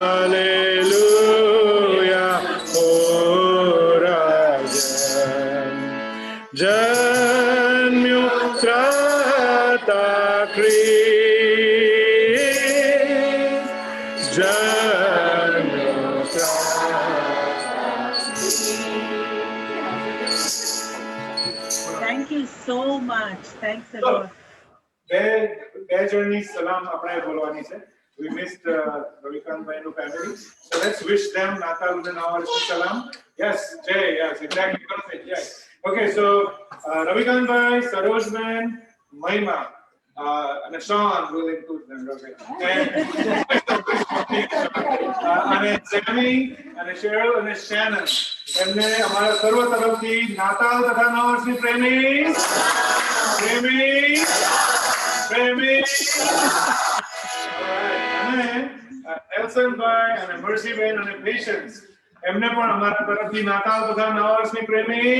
Hallelujah, O Rajan. Janmyu Trata Kris. Janmyu Thank you so much. Thanks a lot. બે જણની સલામ આપણે બોલવાની છે. We missed Ravikant Bhai's family. So let's wish them Natal and our salam. Yes, Jay, yes, exactly perfect. Yes. Okay, so Ravikant Bhai, Saroj Ben, Mahima, and Sean will include them. Okay. And Sammy, and Cheryl, and Shannon. એમને અમારા સર્વ તરફથી નાતાલ તથા નવા વર્ષની પ્રેમી અને એલ્સન ભાઈ અને મર્સી બેન અને પેશન્સ એમને પણ અમારા તરફથી નાતાલ તથા નવા વર્ષની પ્રેમી.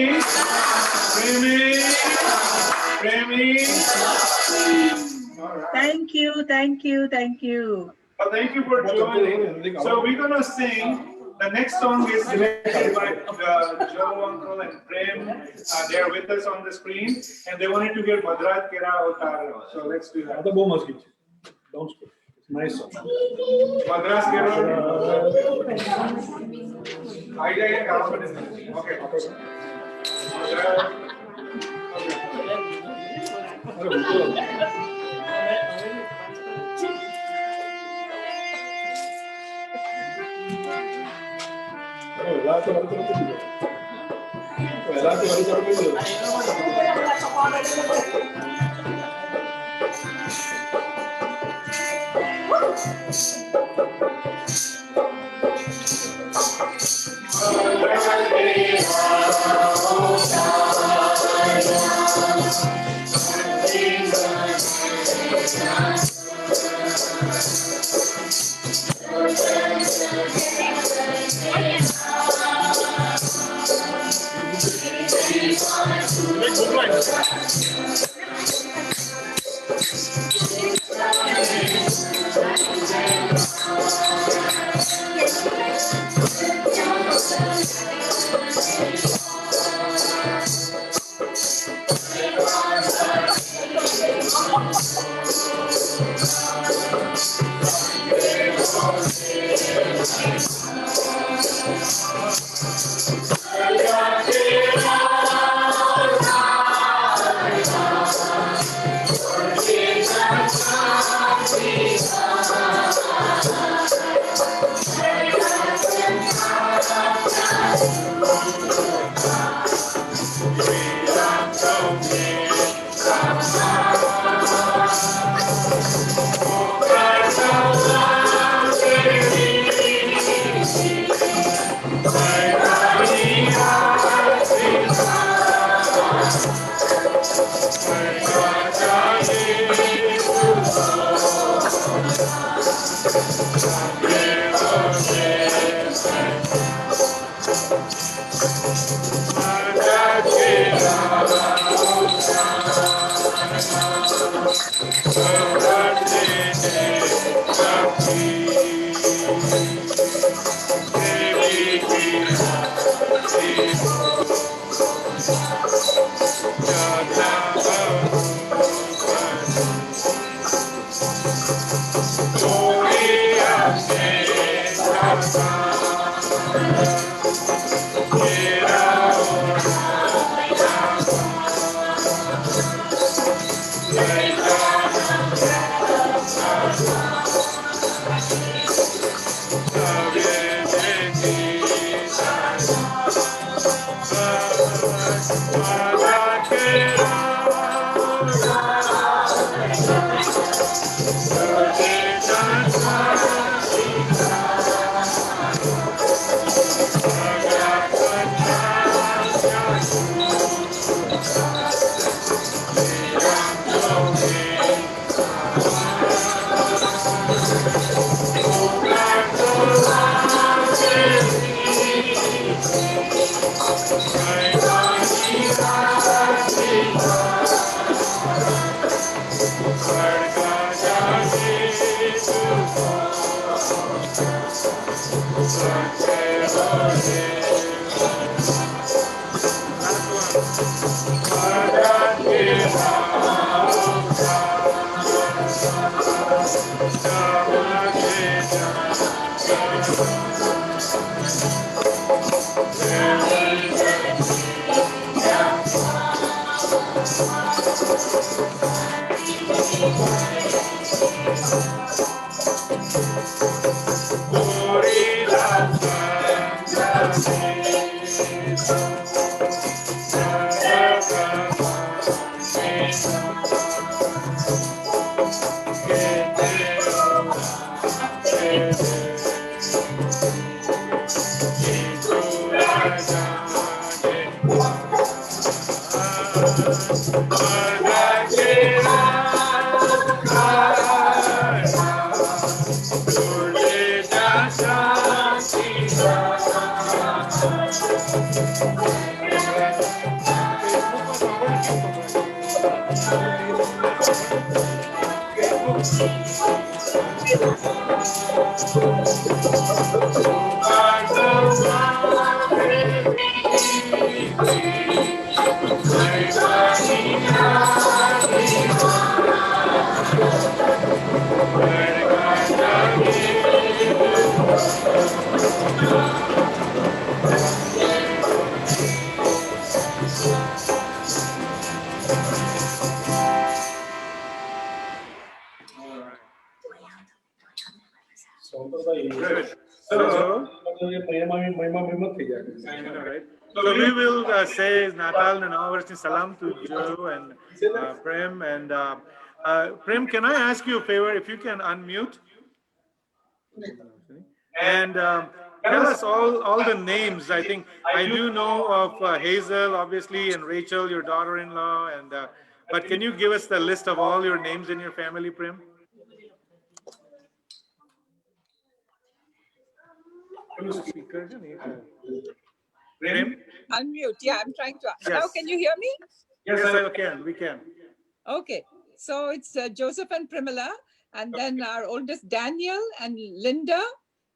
Thank you. Thank you for joining. So we're gonna sing. The next song is selected by Joe Uncle and Prem. They are with us on the screen, and they wanted to hear Madrat Kera Avtar. So let's do that. Don't speak. It's nice song. Madras Kera. Okay. Good. So, I know, right? So we will say Natal and Anniversary Salam to Joe and Prem. And Prem, can I ask you a favor? If you can unmute and tell us all the names. I think I do know of Hazel, obviously, and Rachel, your daughter-in-law. And but can you give us the list of all your names in your family, Prem? Prem? Unmute. Yeah, I'm trying to. Yes. Now, can you hear me? Yes, I can. We can. Okay. So it's Joseph and Primala, and then our oldest Daniel and Linda,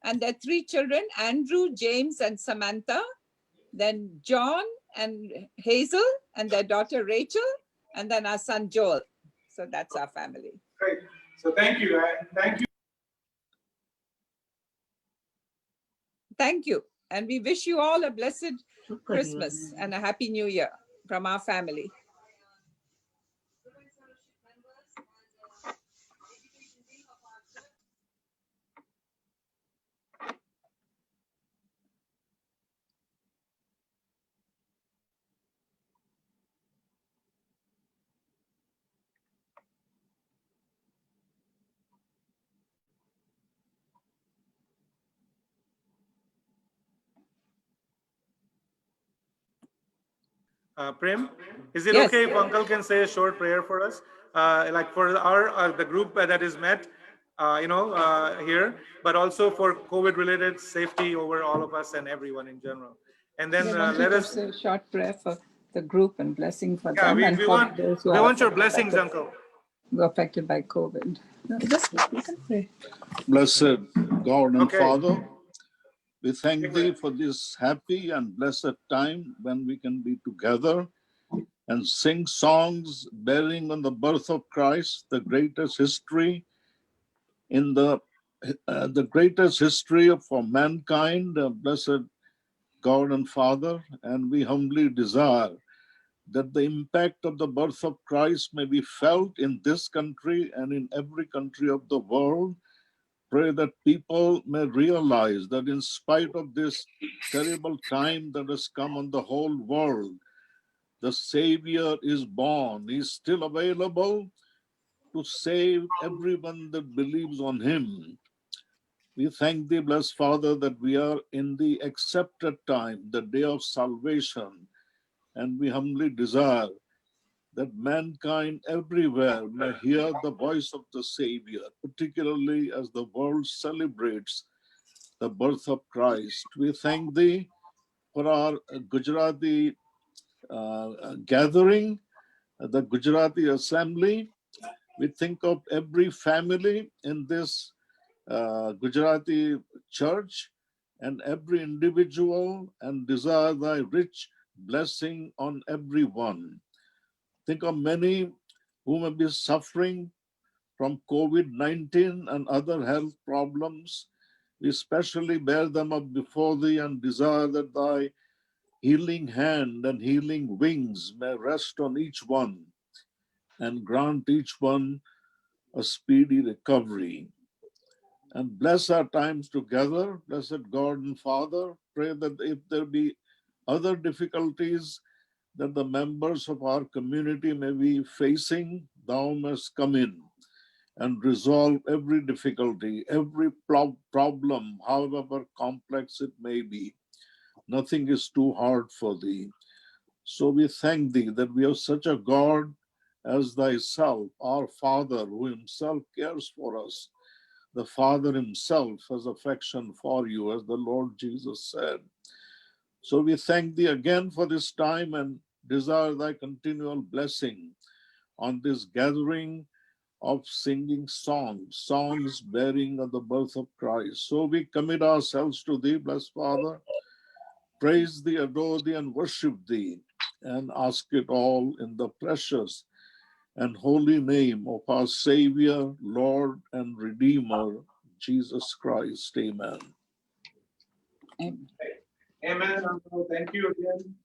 and their 3 children, Andrew, James, and Samantha. Then John and Hazel, and their daughter Rachel, and then our son Joel. So that's our family. Great. So thank you. Thank you. Thank you. And we wish you all a blessed Christmas and a happy New Year from our family. Prem, is it Yes. okay if Uncle can say a short prayer for us? Like for our the group that is met, here, but also for COVID-related safety over all of us and everyone in general. And then let us say a short prayer for the group and blessing for Yeah, them we, and we for want those who we are want your affected blessings, by Uncle. who are affected by COVID. No, just you can pray. Blessed God and Okay. Father, we thank Thee for this happy and blessed time when we can be together and sing songs bearing on the birth of Christ, the greatest history in the greatest history for mankind, blessed God and Father. And we humbly desire that the impact of the birth of Christ may be felt in this country and in every country of the world. Pray that people may realize that in spite of this terrible time that has come on the whole world, the Savior is born. He's still available to save everyone that believes on him. We thank Thee, blessed Father, that we are in the accepted time, the day of salvation, and we humbly desire that mankind everywhere may hear the voice of the Savior, particularly as the world celebrates the birth of Christ. We thank Thee for our Gujarati gathering, the Gujarati assembly. We think of every family in this Gujarati church and every individual, and desire thy rich blessing on everyone. Think of many who may be suffering from COVID-19 and other health problems. We especially bear them up before thee and desire that thy healing hand and healing wings may rest on each one and grant each one a speedy recovery. And bless our times together, blessed God and Father. Pray that if there be other difficulties that the members of our community may be facing, thou must come in and resolve every difficulty, every problem, however complex it may be. Nothing is too hard for thee. So we thank thee that we have such a God as thyself, our Father, who himself cares for us. The Father himself has affection for you, as the Lord Jesus said. So we thank thee again for this time and desire thy continual blessing on this gathering of singing songs bearing on the birth of Christ. So we commit ourselves to thee, blessed Father, praise thee, adore thee, and worship thee, and ask it all in the precious and holy name of our Savior, Lord, and Redeemer, Jesus Christ. Amen. Amen. Amen. Uncle. Thank you again.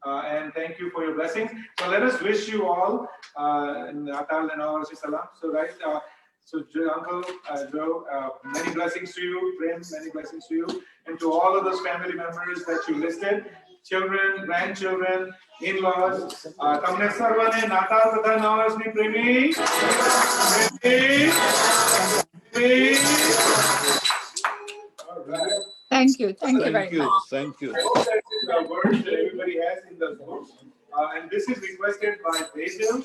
And thank you for your blessings. So let us wish you all Natal and our Salam. So right, Uncle Joe, many blessings to you, friends, many blessings to you, and to all of those family members that you listed, children, grandchildren, in-laws. તમને સર્વને નાતાલ તથા નવા વર્ષની પ્રેમી. All right. Thank you very much. Thank you. I hope that is a word that everybody has in the book. And this is requested by Basil.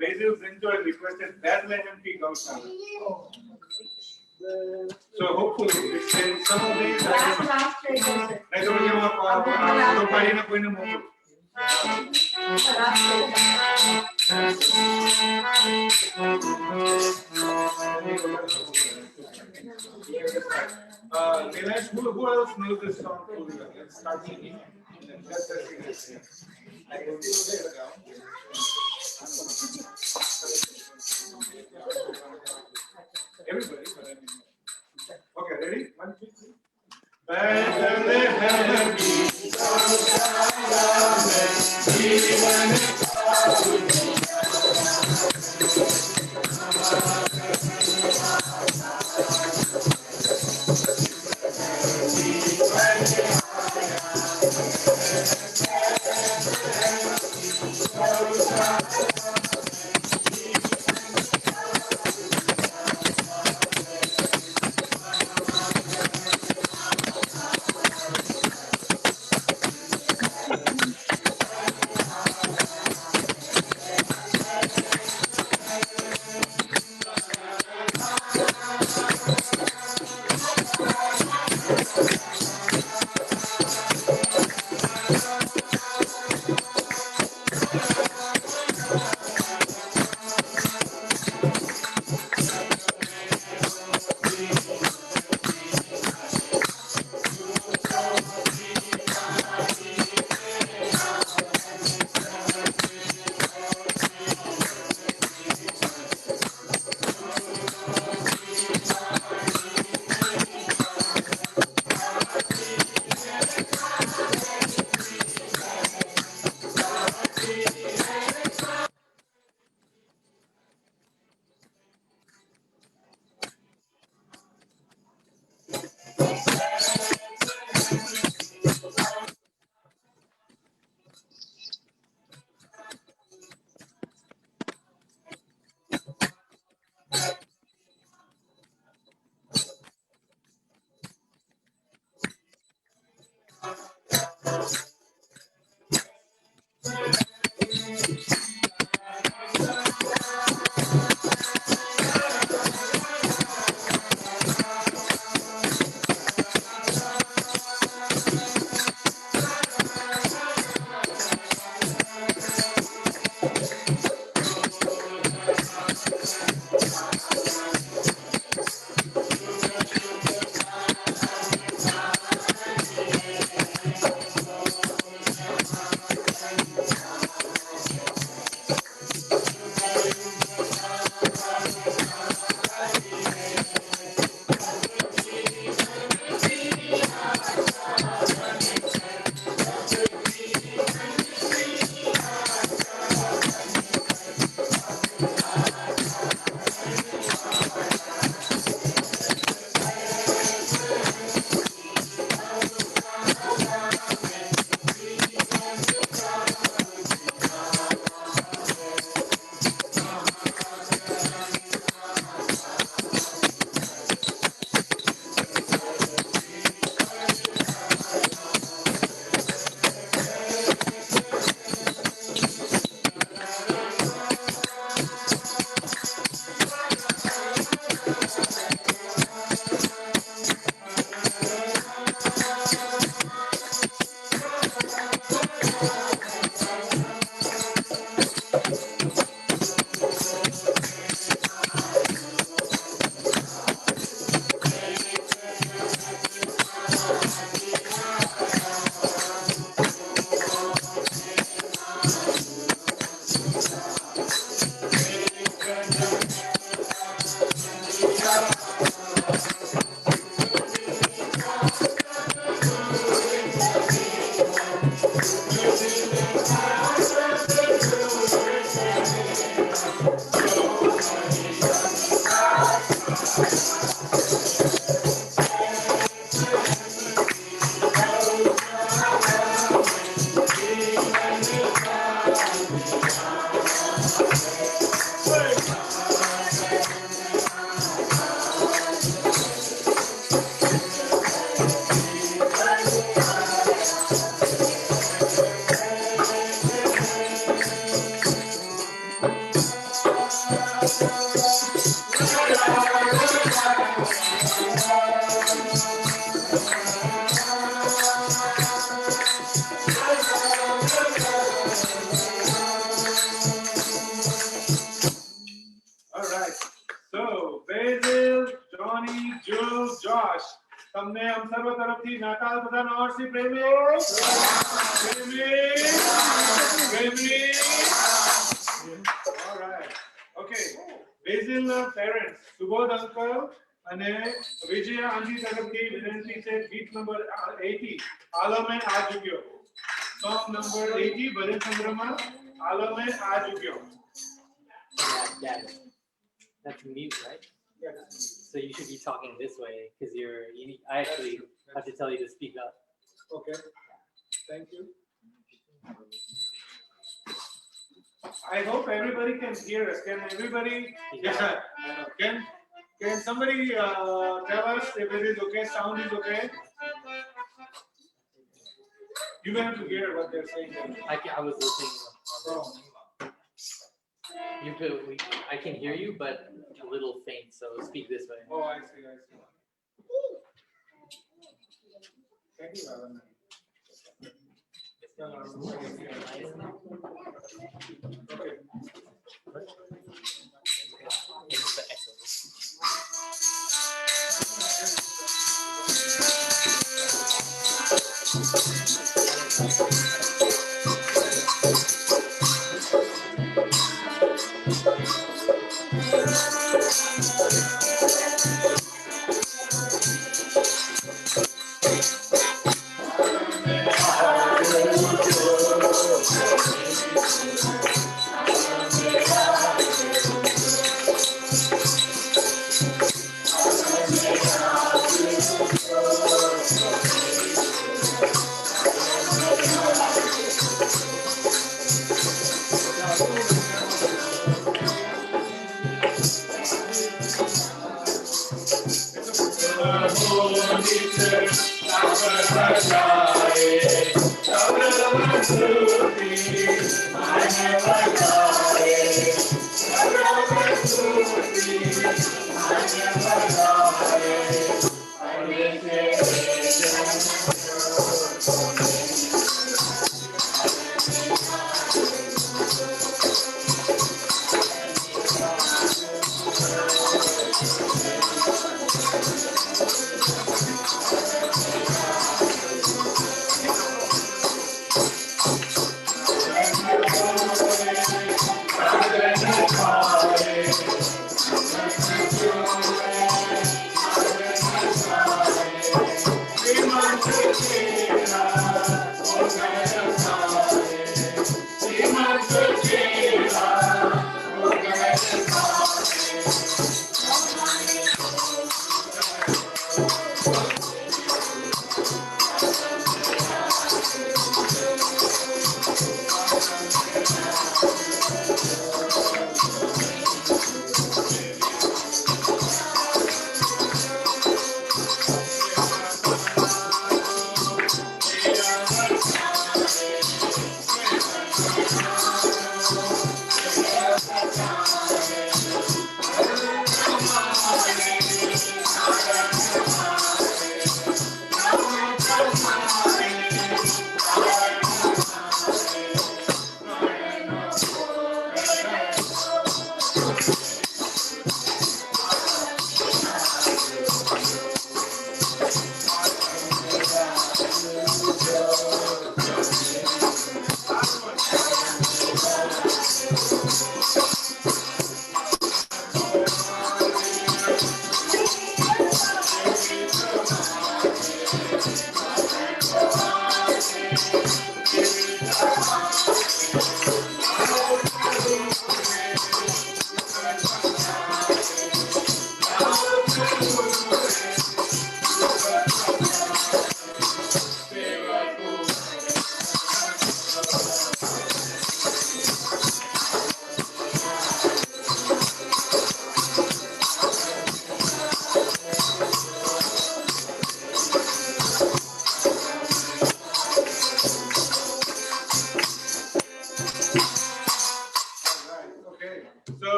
Basil Zinto has requested Bethlehem P. Gautam. So hopefully it's in some of these. Nilesh, who else knows this song? Let's start singing. Let's sing this. I can see it down. Everybody, but I mean. Okay, ready? 1, 2, 3. Bethlehem, All right. So, Basil, Johnny, Jules, Josh. તમને हम સર્વ તરફથી નાતાલ બધાના વર્ષથી પ્રેમી All right. Okay. Basil parents, Subodh uncle અને વિજય આંટી તરફથી વિનંતી છે ગીત નંબર 80 આલમે આ જુગ્યો. Song number 80 ભજન સંગ્રહમાં આલમે આ જુગ્યો. Yeah, that's mute, right? So you should be talking this way because I actually have to tell you to speak up. Okay. Thank you. I hope everybody can hear us. Can everybody? Yeah. Can somebody tell us if it is okay? Sound is okay? You have to hear what they're saying. I was listening. Oh. I can hear you, but a little faint. So speak this way. Oh, I see. Thank you, Alan. Okay. It's the echo.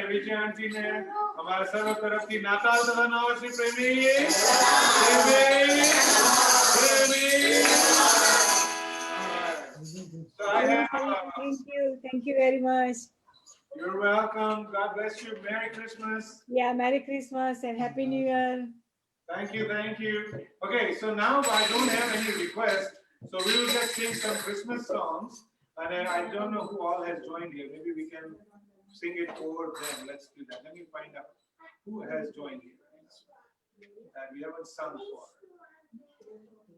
Vijay aunty ने हमारा सर्व तरफ की नाताल तथा नववर्षी प्रेमी So I have, Thank you very much. you're welcome. God bless you. Merry Christmas. Yeah, Merry Christmas and Happy New Year. Thank you, thank you. Okay, so now I don't have any requests, so we will just sing some Christmas songs. And then I don't know who all has joined here. Maybe we can sing it over them. Let's do that. Let me find out who has joined here. That we haven't sung for.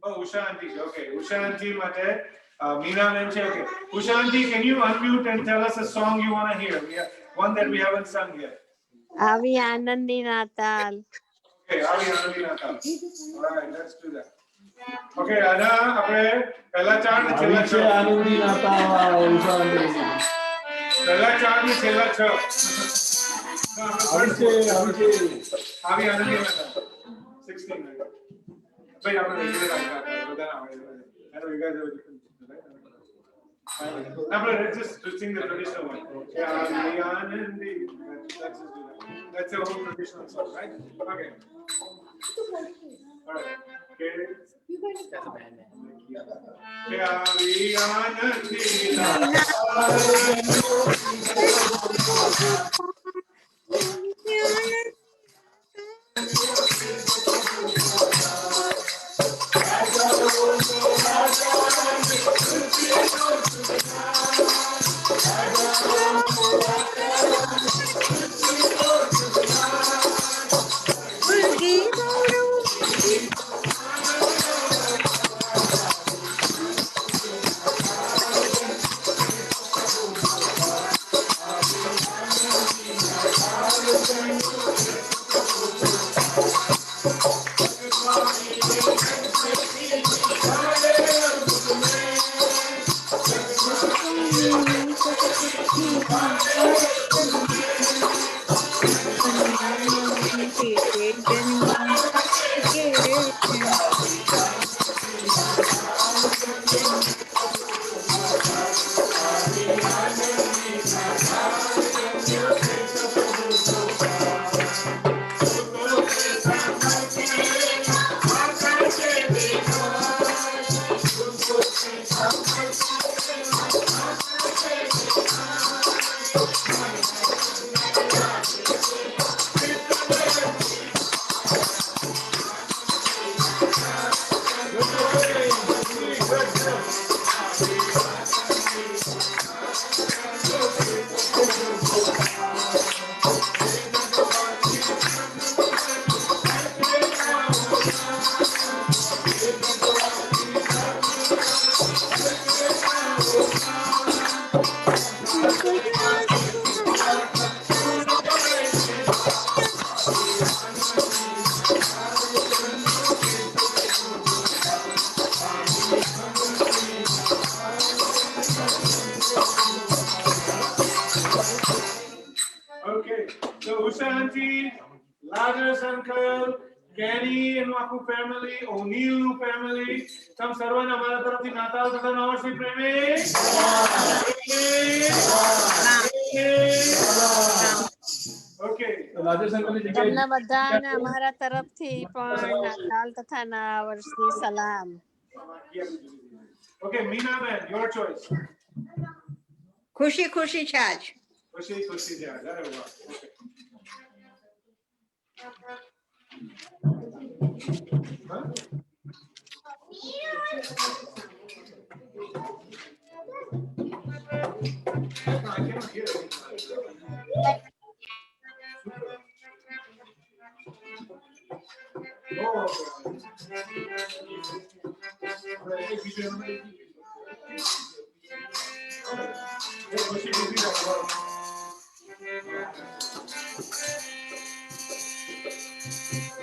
Oh, Usha Auntie. Okay, Usha Auntie, Mate, Meena Menche. Okay, Usha Auntie, can you unmute and tell us a song you want to hear? We have one that we haven't sung yet. Avi Anandi Natal. Okay, Avi Anandi Natal. All right, let's do that. Okay, Ana, આપણે પહેલા ચાર ને છેલ્લા છ. આનંદી નાતાલ, ઉષા આંટી. પહેલા ચાર ને છેલ્લા છ. આવી છે. Avi Anandi Natal. 16. ભાઈ આપણે રેગ્યુલર આવ્યા બધા ના આવે. I know you guys have a different, right? Now, but let's just sing the traditional one. Yeah, Avi Anandi. Let's just do that. That's a whole traditional song, right? Okay. All right. Okay. That's a bad man. Avi Anandi Okay, so Usha Auntie, Lazarus Uncle, Kenny and Maku family, O'Neill family, some सर्वांना हमारा तरफ से नाताल तथा नववर्षी प्रेमी. Okay. Rajesh અંકલની જગ્યાએ તમને બધાને અમારા તરફથી પણ નાતાલ તથા નવા વર્ષની સલામ. Okay, Meena man, your choice. ખુશી ખુશી છાજ. Kushi Kushi Jai. That will work. Okay. Huh? No, I cannot hear it. Oh,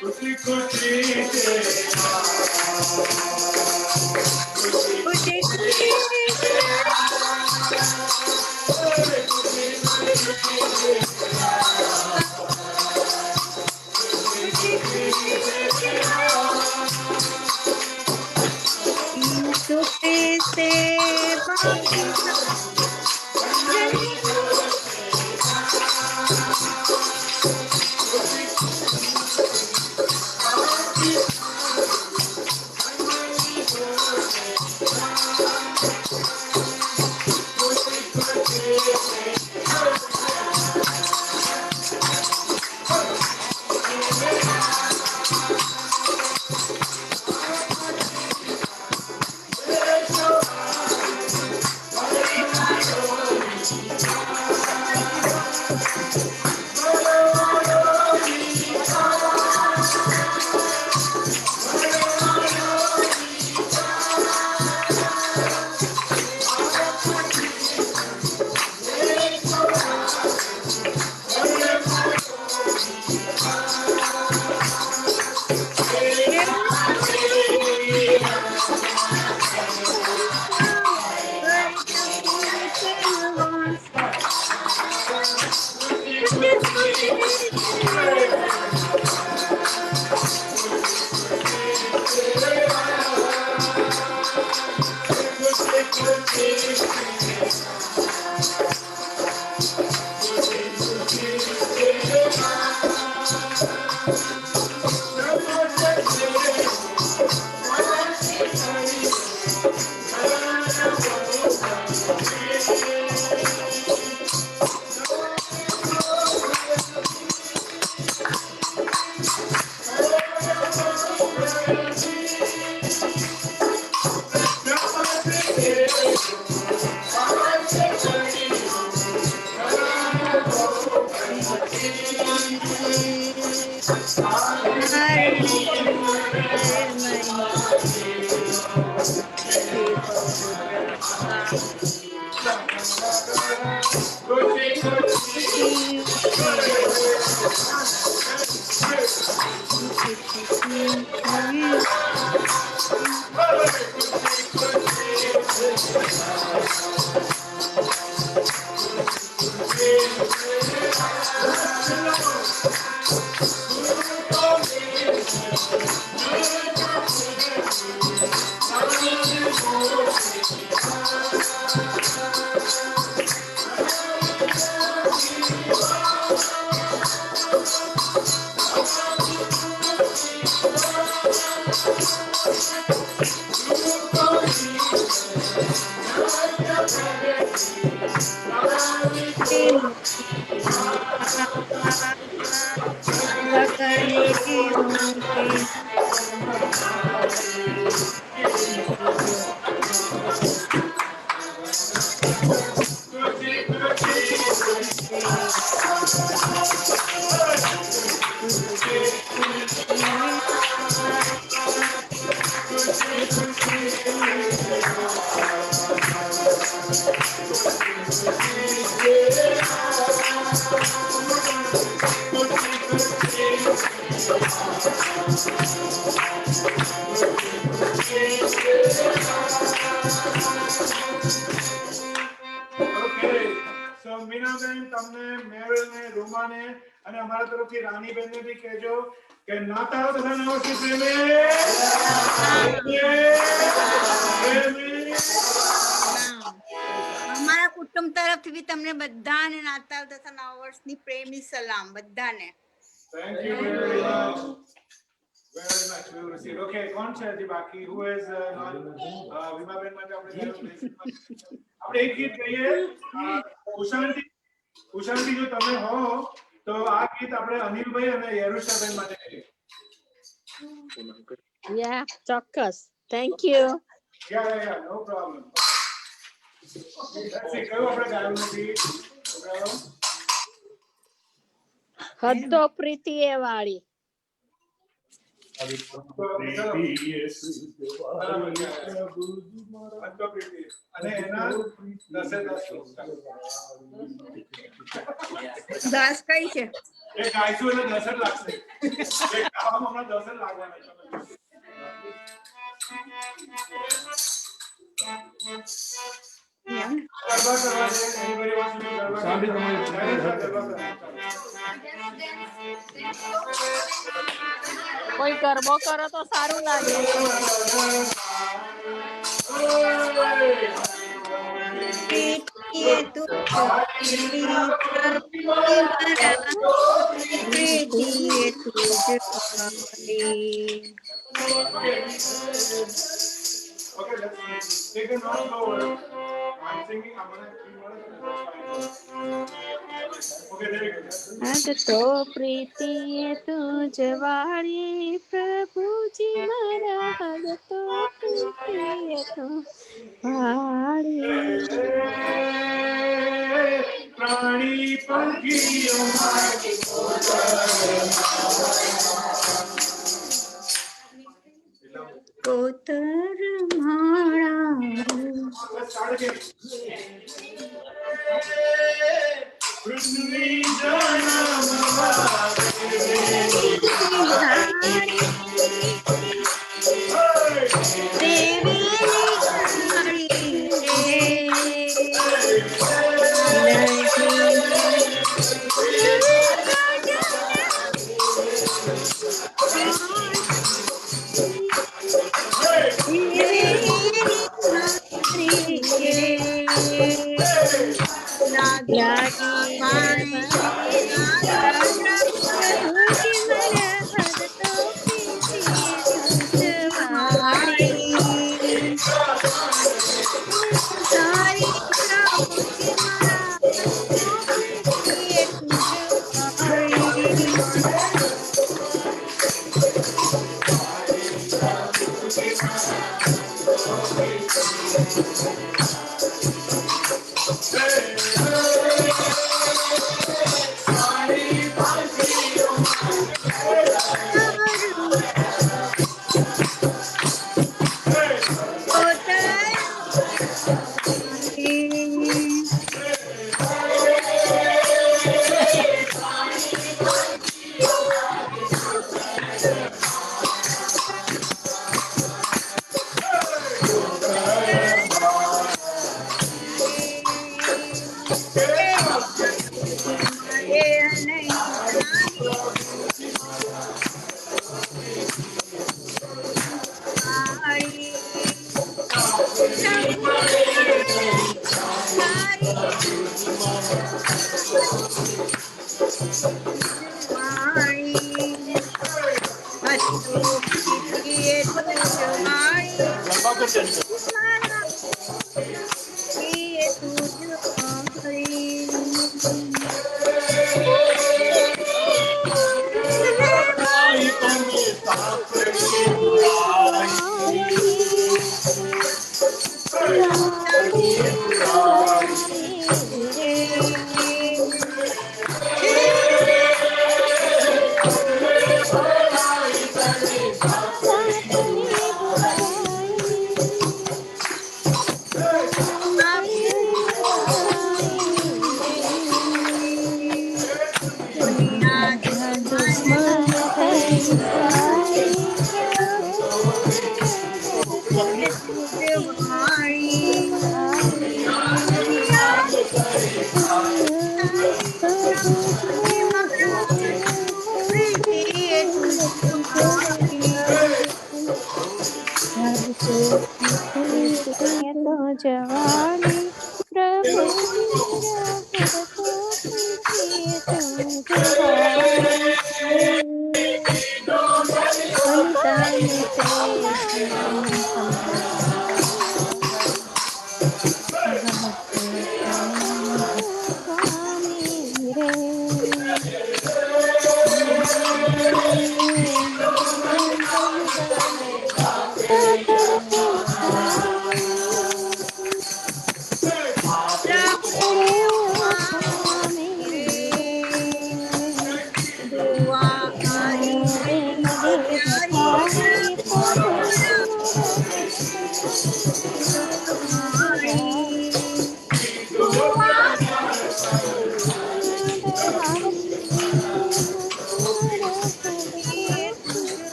Kushi Kushi સુખી અમારા કુટુંબ તરફથી બી તમને બધાને નાતાલ તથા નવા વર્ષની પ્રેમી સલામ બધાને. Thank you very much. Very much. We will receive. Okay, कौन છે હજી બાકી? Who is વિમાબેન માટે આપણે એક ગીત ગાઈએ. ઉષાંતિ જો તમે હો તો આ ગીત આપણે અનિલભાઈ અને યરુષાબેન માટે ગાઈએ. Yeah, ચોક્કસ. Thank you. Yeah, no problem. Let's see, કયું આપણે ગાયું નથી? હદ્દો પ્રીતિએ વાળી. અને એના 10 શ્લોક. દાસ કઈ છે? એ ગાઈશું એટલે 10 જ લાગશે. એ ગાવામાં હમણાં 10 જ લાગવાના છે. ગરબા કરવા દે. Anybody wants to do garba? સાંભળી તમારી ગરબા કરવા. કોઈ ગરબો કરો તો સારું લાગે. Hey! ये तुझ हरि प्रभु जी महाराज प्रीति ये तुझ Hari Okay, let's take a note slower. I'm singing, I'm gonna okay, there you go. आज तो प्रीति ये तुझ वाणी प्रभु जी मारा आज तो प्रीति ये तुझ वाणी प्राणी पंखियों कोतर मारा Let's start again. पृथ्वी देवी जवानी प्रभु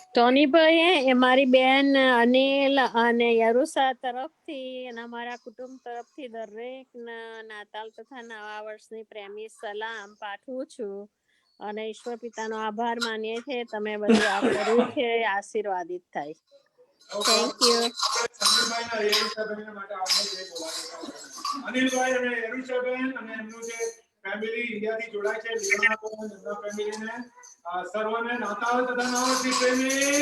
ટોનીભાઈ એ મારી બેન અનિલ અને યરુષા તરફથી અને અમારા કુટુંબ તરફથી દરેક નાતાલ તથા નવા વર્ષની પ્રેમી સલામ પાઠવું છું અને ઈશ્વર પિતાનો આભાર માનીએ છીએ તમે બધું આ કર્યું છે આશીર્વાદિત થાય. Thank you. સંજયભાઈના યરુષાબેન માટે આપણે જે બોલાવ્યા અનિલભાઈ અને યરુષાબેન અને એમનું જે ફેમિલી ઇન્ડિયાથી જોડાય છે લીવાના એમના ફેમિલીને સર્વને નાતાલ તથા નવા વર્ષની પ્રેમી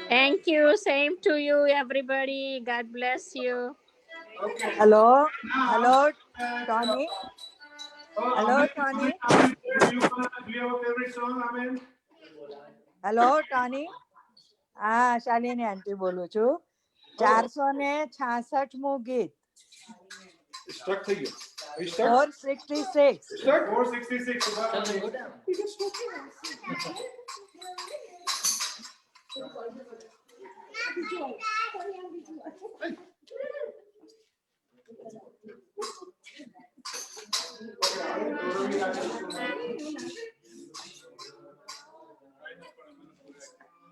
Thank you. Same to you, everybody. God bless you. Okay. Hello, Now, hello, Tony. Hello, Amen. Tony. Do you have a favorite song? Amen. Hello, Tony. Shalini આંટી બોલું છું. 466મું ગીત. Stuck થઈ ગયો. Are you stuck? 466. Stuck? 466.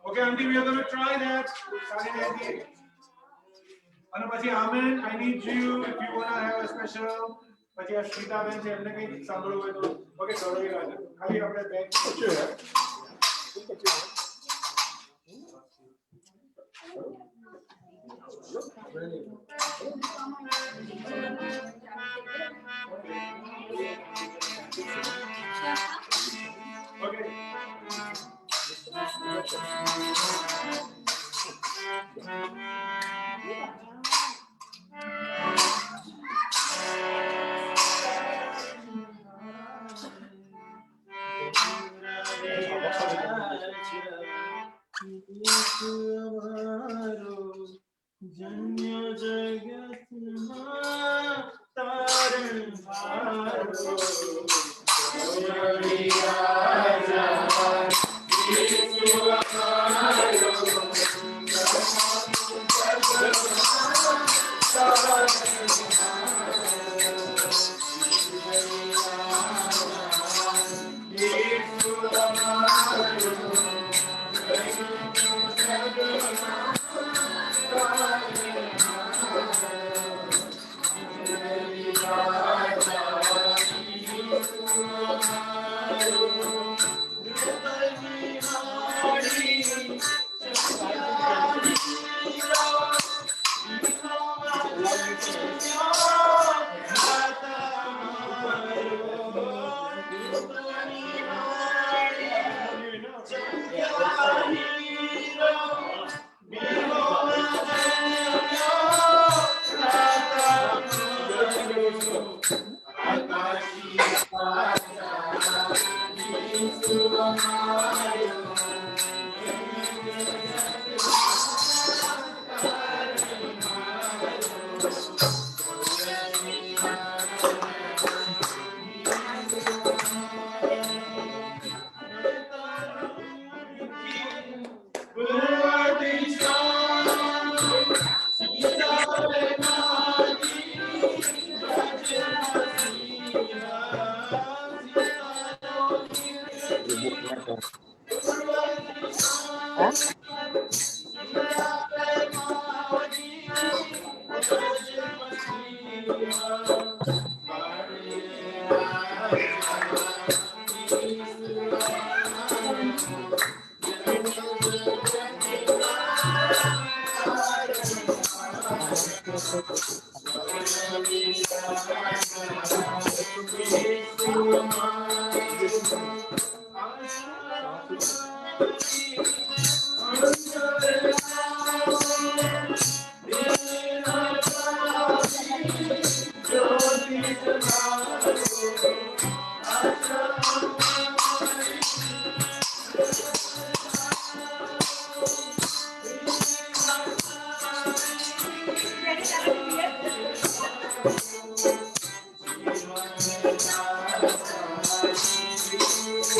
Okay, auntie, we are going to try that. અને પછી amen I need you if you want to have a special પછી આ શ્રીતાબેન છે એમને કંઈ સાંભળવું હોય તો ઓકે sorry રાજા ખાલી આપણે back okay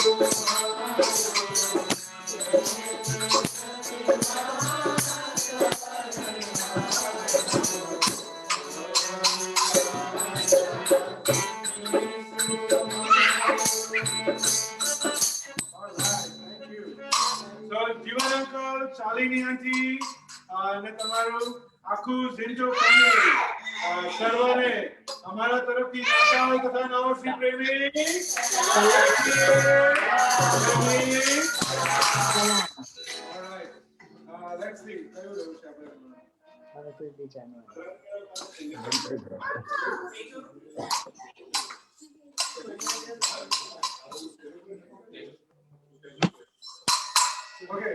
Thank you. So, Jivan uncle, Shalini auntie, અને તમારું આખું ઝિંટો ફેમિલી સર્વને અમારા તરફથી નાતાલ તથા નવા વર્ષની પ્રેમી Alright. Let's see. કયું લેવું છે આપણે? હવે કોઈ બીજાનું. Okay.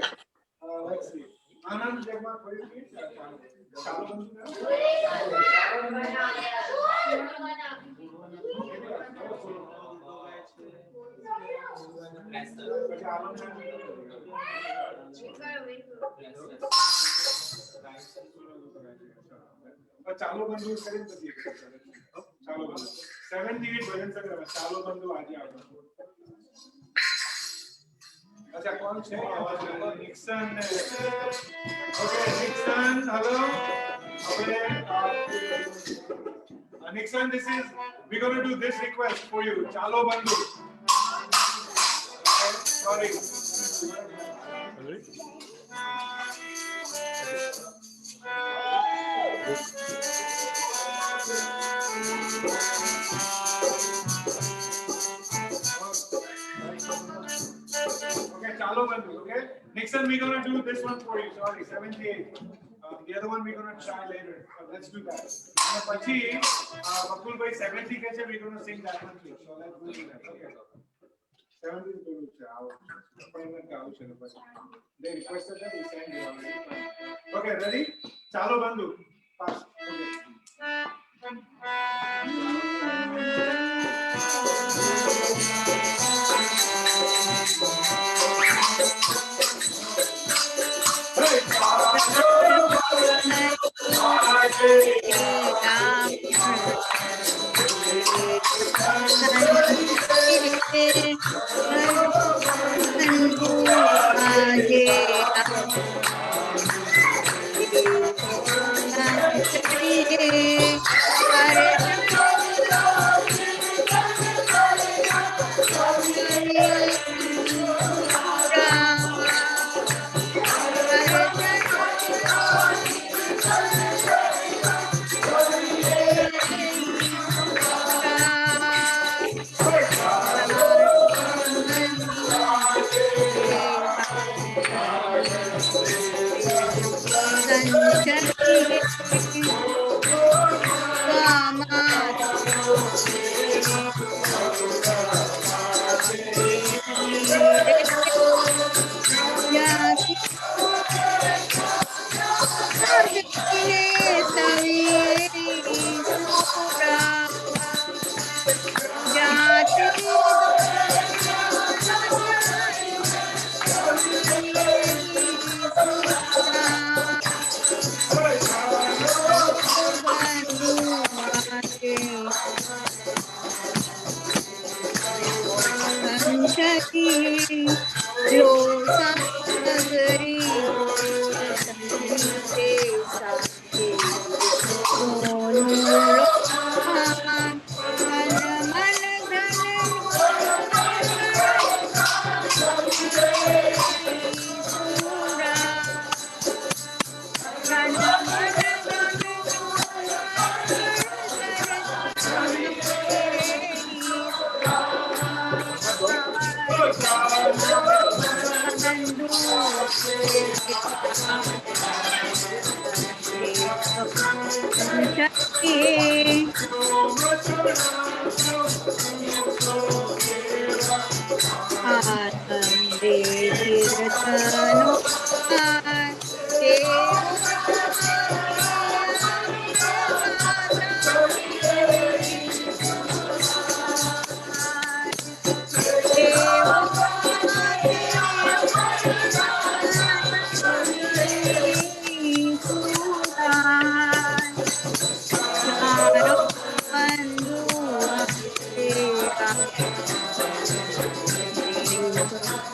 Let's see. Anand Jagma, what is it? ચાલો બંધુ કરી નથી ચાલો બંધુ 78 ભજન સંગ્રહ ચાલો બંધુ આજે આવશે अच्छा कौन છે નિક્સન ઓકે નિક્સન હેલો હવે Nixon this is we're going to do this request for you ચાલો બંધુ sorry Okay, chalo bandhu, okay? Nixon, we're gonna do this one for you. Sorry, 78. The other one we're gonna try later. Let's do that. And pachi, Bakul bhai 70 kache, we're gonna sing that one too. So let's do that. Okay. 70 to do appointment ka avche na pachi. They requested that we send you already. Okay, ready? Chalo bandhu. Fast.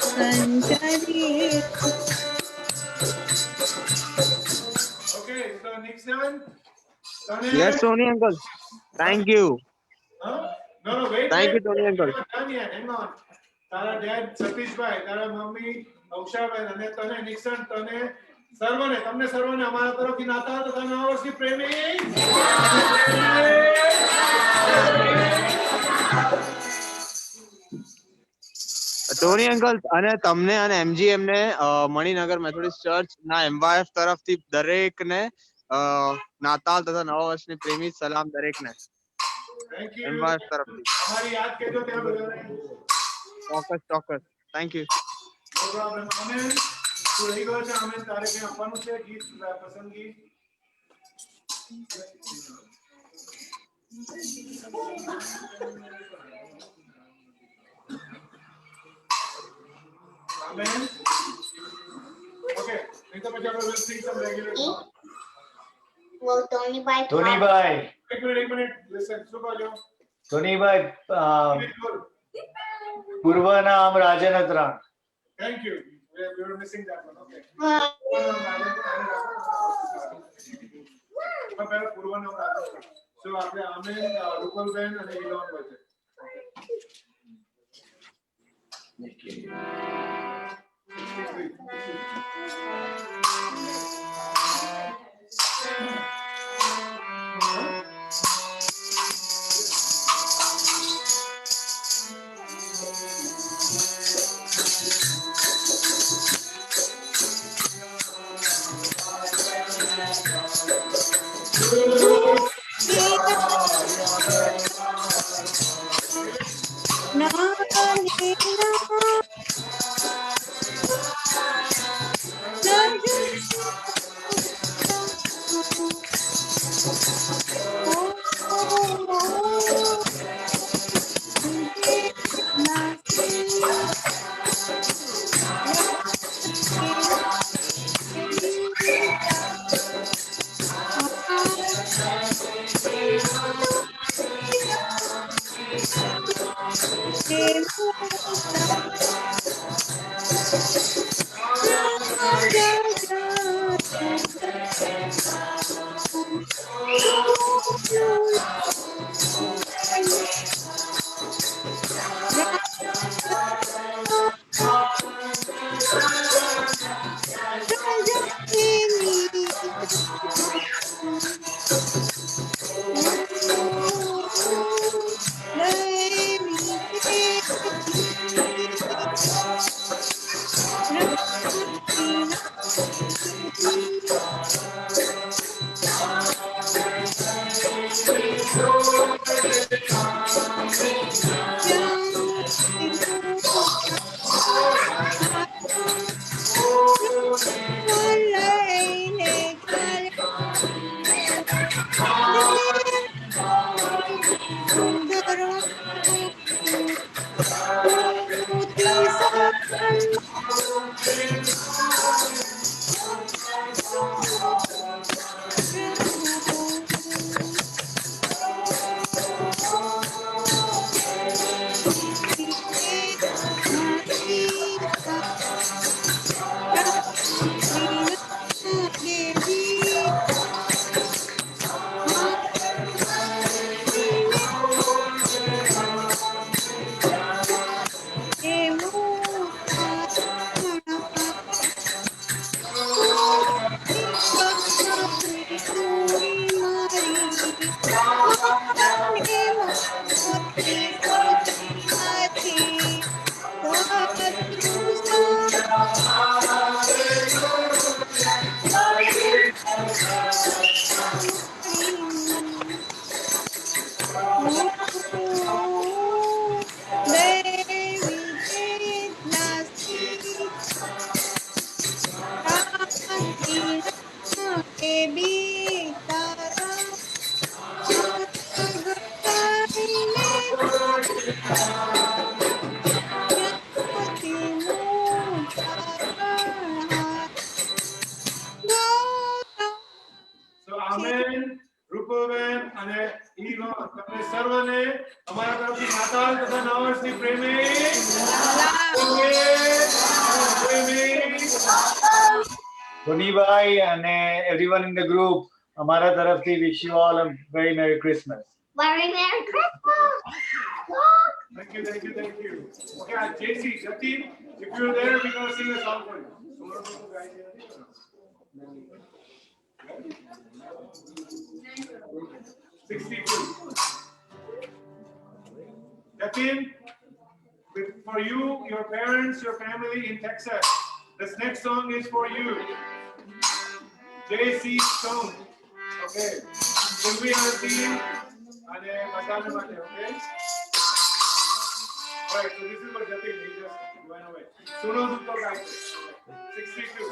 સંચરી Okay, so Nixon. Tane, Yes, Tony uncle. Thank you. Huh? No, no, wait, Thank wait. you, Tony uncle. You're not done yet. Hang on. તારા dad Satishbhai, તારા mummy અક્ષાબેન અને તને Nixon, તને સર્વને, તમને સર્વને અમારા તરફથી નાતાલ તથા નવા વર્ષની પ્રેમી ટોની અંકલ અને તમને અને MGM ને મણિનગર મેથોડિસ્ટ ચર્ચ ના MYF તરફથી દરેકને નાતાલ તથા નવા વર્ષની પ્રેમી સલામ દરેકને Thank you. MYF તરફથી અમારી યાદ કરજો ત્યાં બધાને. ચોક્કસ thank you. No problem. Amen. તું રહી ગયો છે આમેન, તારે કંઈ આપવાનું છે ગીત પસંદગી? Amen. Okay. નહીં તો પછી આપણે will sing some regular song. Well, Tony Bhai. ધોનીભાઈ એક મિનિટ. Listen. શું કહો? ધોનીભાઈ છો? પૂર્વ નામ રાજનત્રણ. Thank you. We were missing that one. Okay. પહેલા પૂર્વ નામ રાખો. So આપણે આમેન, રૂપલબેન અને ઇલોન વચ્ચે. So આમેન, રૂપલબેન અને ઇલોન, તમને સર્વને અમારા તરફથી નાતાલ તથા નવા વર્ષની પ્રેમી ધોનીભાઈ અને everyone in the group, અમારા તરફથી wish you all a very Merry Christmas. Very Merry Christmas. Thank you, thank you, thank you. Okay, JC, Jatin, if you're there, we're going to sing a song for you. 62. Jatin, for you, your parents, your family in Texas, this next song is for you. JC Stone. Okay. Sylvia and team. And Matana Mate, okay? Alright, so this is what Jatin, he just went away. Suno Dutto Gayatri. 62.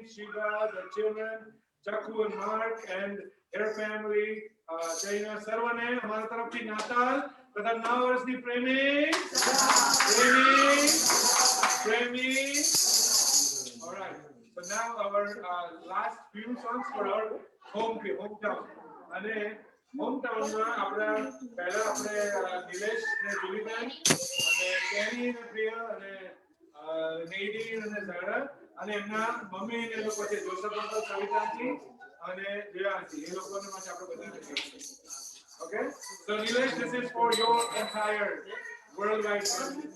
Shiva, the children, Chaku and Mark, and their family, Jaina Sarvane, हमारे तरफ की नाताल तथा नव वर्ष की प्रेमी. All right. So now our last few songs for our hometown. અને hometown માં આપણે પહેલા આપણે નિલેશ ને જુલીબેન અને કેની ને પ્રિય અને નેડી અને ઝારા અને એમના મમ્મી ને લોકો છે જોસફ અંકલ સવિતાજી અને જયાજી એ લોકોને માટે આપણે બધાને કહીએ. Okay, so Nilesh, this is for your entire worldwide family.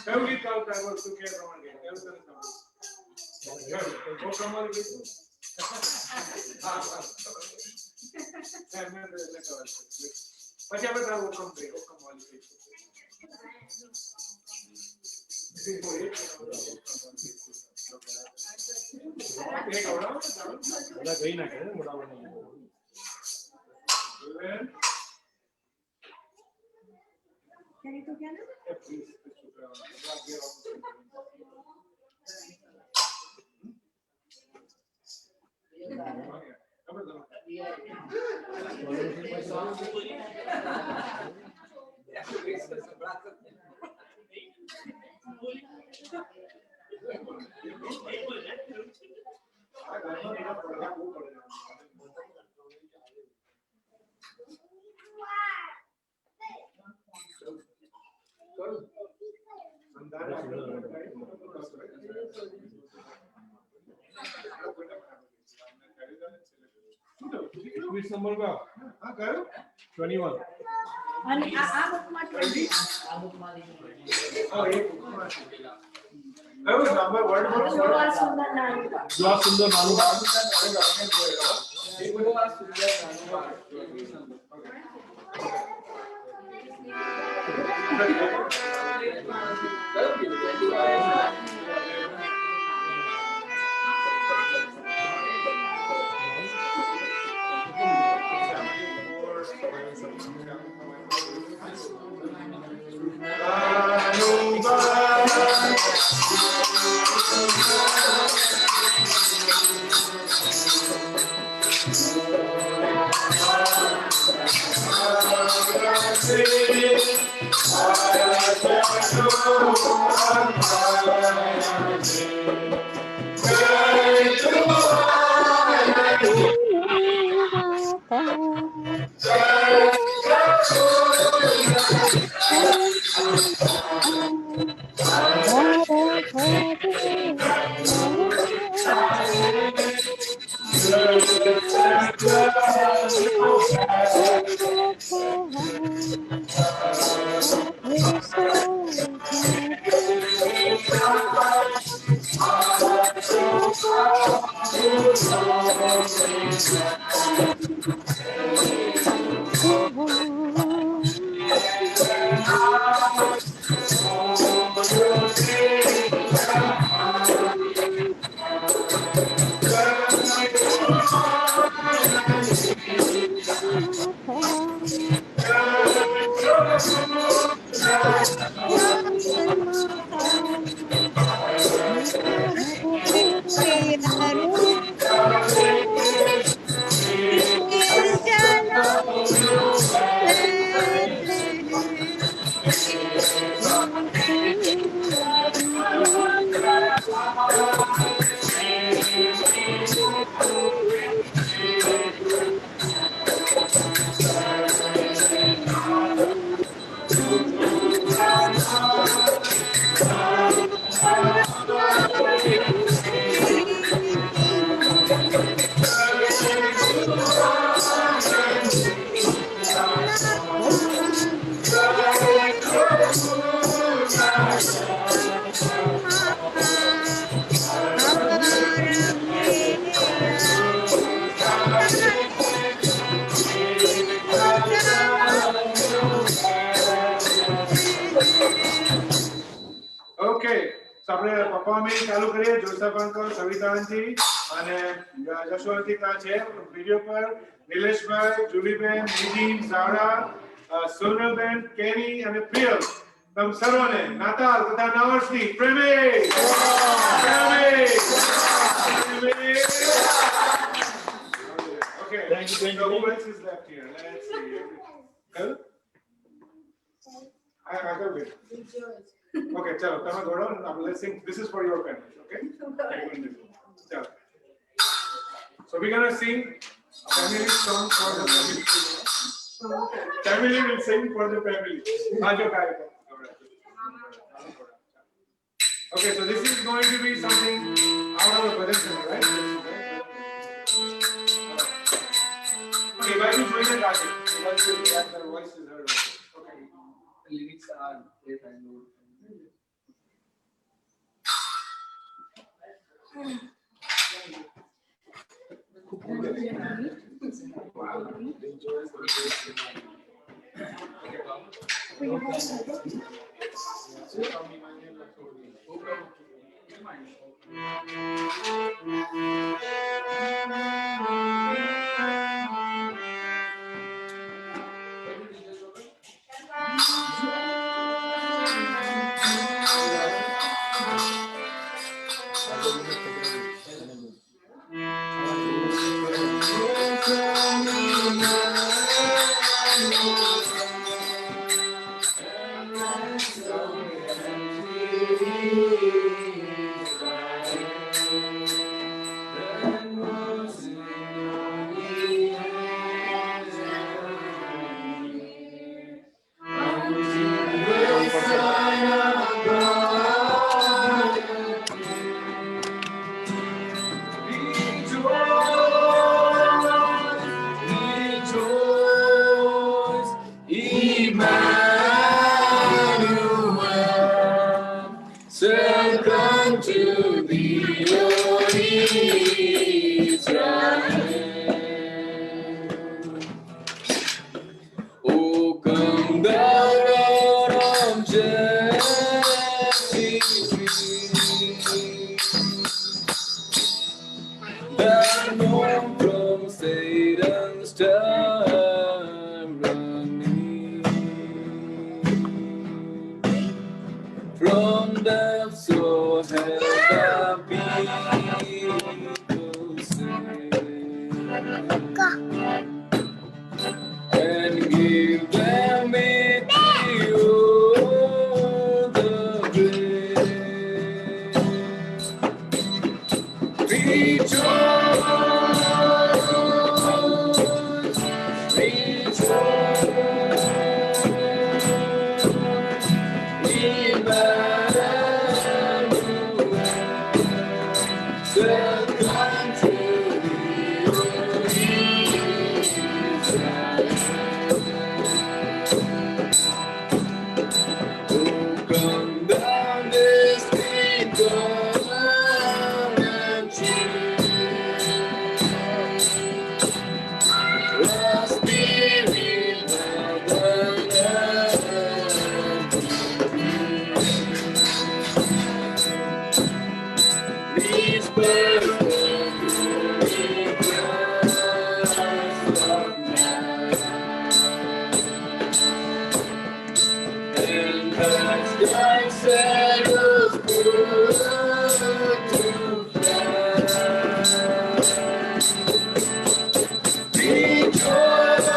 કયું ગીત ગાવતા હોય તું કે પ્રમાણે ગીત કેવું તને સાંભળો ઓ કમાલ ગીત હા પછી આપણે તારું ઓકમ કરી ઓકમ વાળી ગીત ગઈ ના કરે મોડા Which number का? 21. અને આ બુકમાં 20. કયું number word બોલો? જોવા સુંદર નાનું બાળ. जो सुंदर मालूम Okay, so આપણે performing ચાલુ કરીએ. જોસફ અંકલ, સવિતા આંટી અને જશવંતિકા છે વિડિયો પર, નિલેશભાઈ, જુલીબેન, નિધિન, ઝારા, સોનલબેન, કેની અને પ્રિયલ, તમ સર્વને નાતાલ તથા નવા વર્ષની પ્રેમી Okay, Thank you, so who else is left here? Let's see. Who? I got it. Okay, chalo, come on, go down. Now let's sing. This is for your family, okay? Chalo. So we're gonna sing a family song for the family. Family will sing for the family. Okay, so this is going to be something out of a bhajan, right? Okay, why do you join the target? Once you get the voice is heard. Okay. The lyrics are there and Welcome to thee, O Israel. O come thou Lord of Jesse, thou known from Satan's tyranny, from death so have thy people saved, and give them with thee, O the great. Rejoice, rejoice, welcome to thee, O Israel. Oh, come down this street, come and cheer. The Spirit of the Lord leads birds of glory, Christ of night, and Christ like shadows put to flight. Rejoice,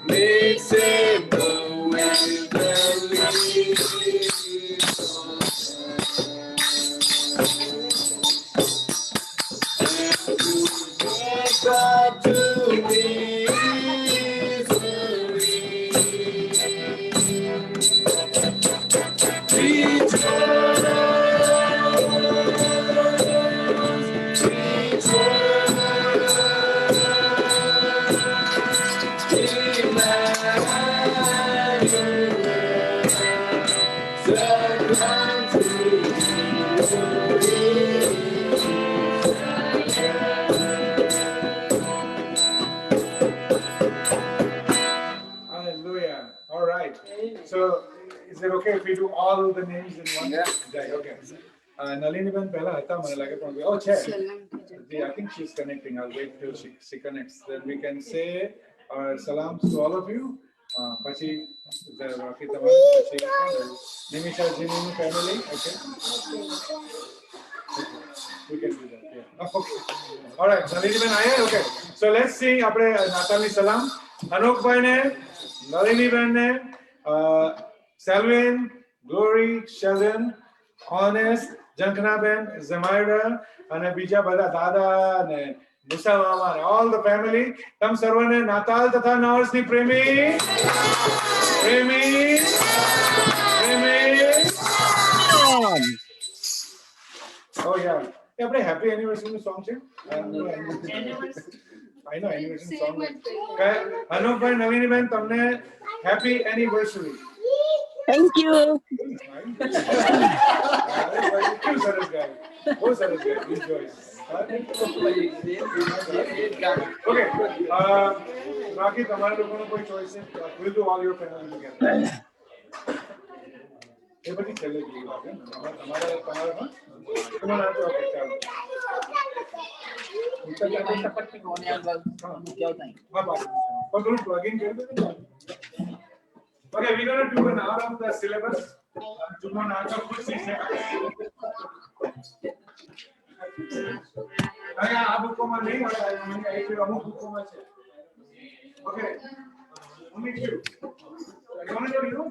makes it the way that leads. God to Hallelujah. All right. So, is it okay if we do all the names in one? Yeah. Okay. Nalini Ben pehla hata mane lage પણ oh છે. I think she's connecting. I'll wait till she connects. Then we can say our salams to all of you. Pachi Rocky Tamar, Pachi Nimisha Jininu family. Okay. We can do that. Yeah. Okay. All right. Nalini Ben aaye. Okay. So let's see. આપણે નાતાલની સલામ અનોકભાઈ ને, નલિની બેન ને, Selwyn, Glory, Sheldon, Honest, Jankana Ben, Zemaira, અને બીજા બધા દાદા ને મુસા મામા ને all the family. તમ સર્વને નાતાલ તથા નવર્ષની પ્રેમી પ્રેમી પ્રેમી. Oh yeah. આપણે happy anniversary નું song છે. I know anniversary song. અનોકભાઈ નવીનીબેન તમને happy anniversary. Thank you. Cute સરસ ગાય. બહુ સરસ ગાય. Enjoy. Okay. બાકી તમારા લોકોનો કોઈ choice છે? We'll do all your family together. એ બધી છેલ્લે ગઈ વાત છે. તમારા તમારા ઓકે ચાલો. Okay, we're going to do an hour of the syllabus. અહીંયા આ બુકોમાં નહીં હોય મને એક અમુક બુકોમાં છે. Okay. Only few. You want to do you?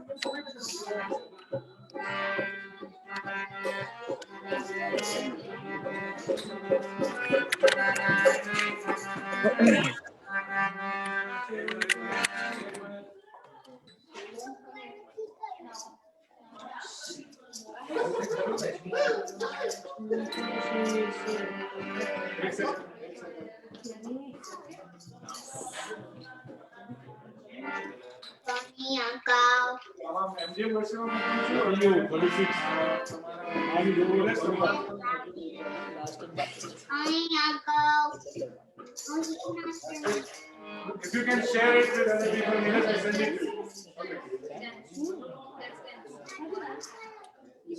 MGM version You, 36. If you can share it with other people, Neeraj, I send it to you.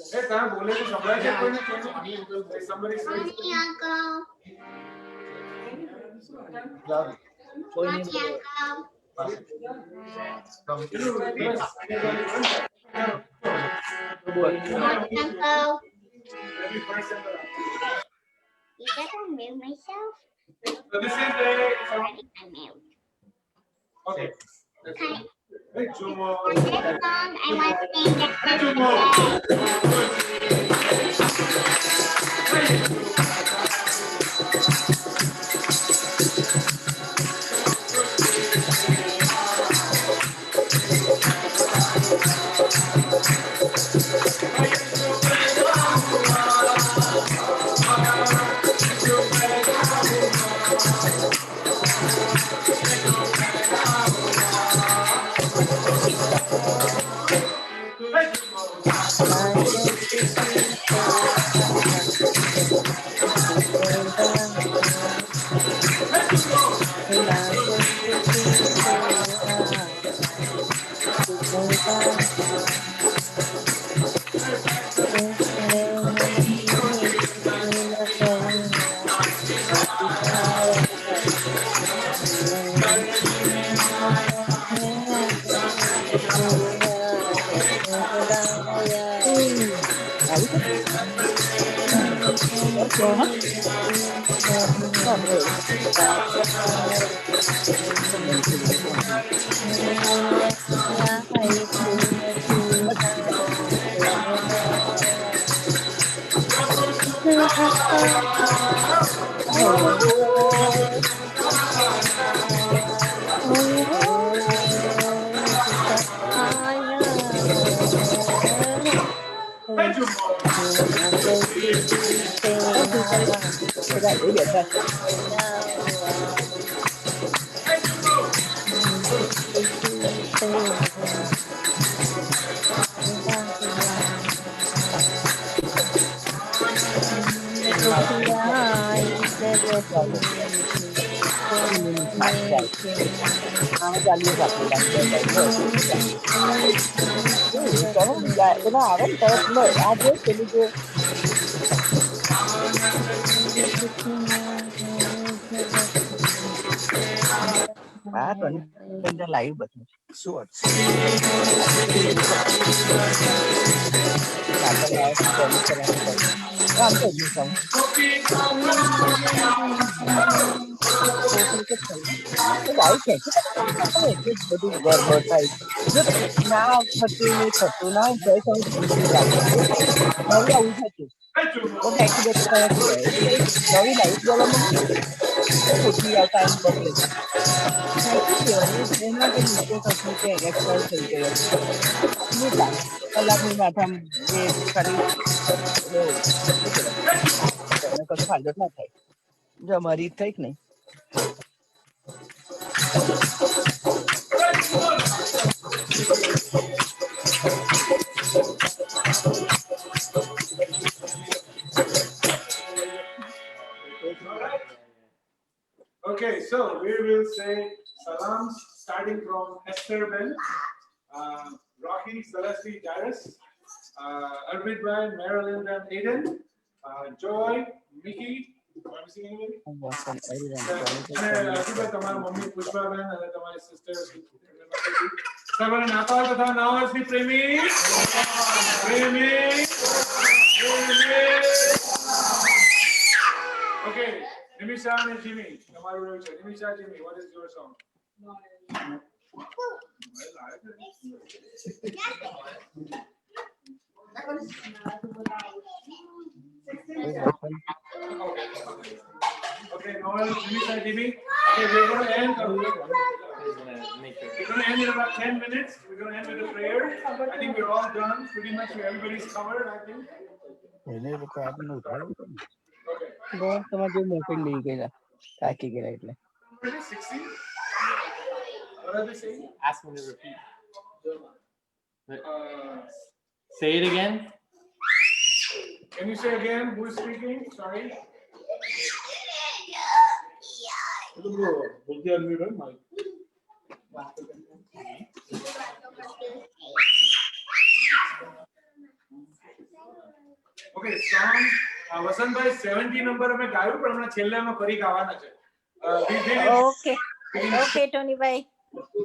Hey, कहाँ बोले तो समझा क्या कोई नहीं? Somebody says. कोई नहीं Every person. You think I mute myself? So this is the I mute. okay. Okay. Hey, Jumo. For this song, I want to sing the Hey, Jumo. Live બધું શું બધું ગરબડ થાય ના થતું નહીં થતું ના જાય તો આવું થતું નવી લાઈફ બોલવામાં ખોટી આવતા એમ બદલે એમાં કે નીચે થતું કે એક્સપાયર થઈ ગયો કલાકની માથા એ ખાલી કશો ફાયદો ના થાય જો અમારી થઈ કે નહીં Okay, so we will say salams starting from Esther Ben, Rocky, Celeste, Jairus, Arvid Brian, Marilyn and Aiden, Joy, Mickey. Am I missing anybody? તમારા મમ્મી પુષ્પાબેન અને તમારી સિસ્ટર સર્વને નાતાલ તથા નવા વર્ષની પ્રેમી પ્રેમી પ્રેમી Okay, Nimisha and Jimmy. તમારું રહ્યું છે. Nimisha, Jimmy, what is your song? Okay, Noel, Nimisha, Jimmy. Okay, we're going to end. We're going to end in about 10 minutes. We're going to end with a prayer. I think we're all done. Pretty much everybody's covered, I think. Okay. તમારે જેવું મોકલી લઈ ગયેલા થાકી ગયેલા એટલે Number is 16. What are they saying? Ask him to repeat. Say it again. Can you say again? Who is speaking? Sorry. बोलते unmute है mike Okay, song Vasantbhai 70 number અમે ગાયું પણ હમણાં છેલ્લે અમે ફરી ગાવાના છે. We did it. Okay okay ટોનીભાઈ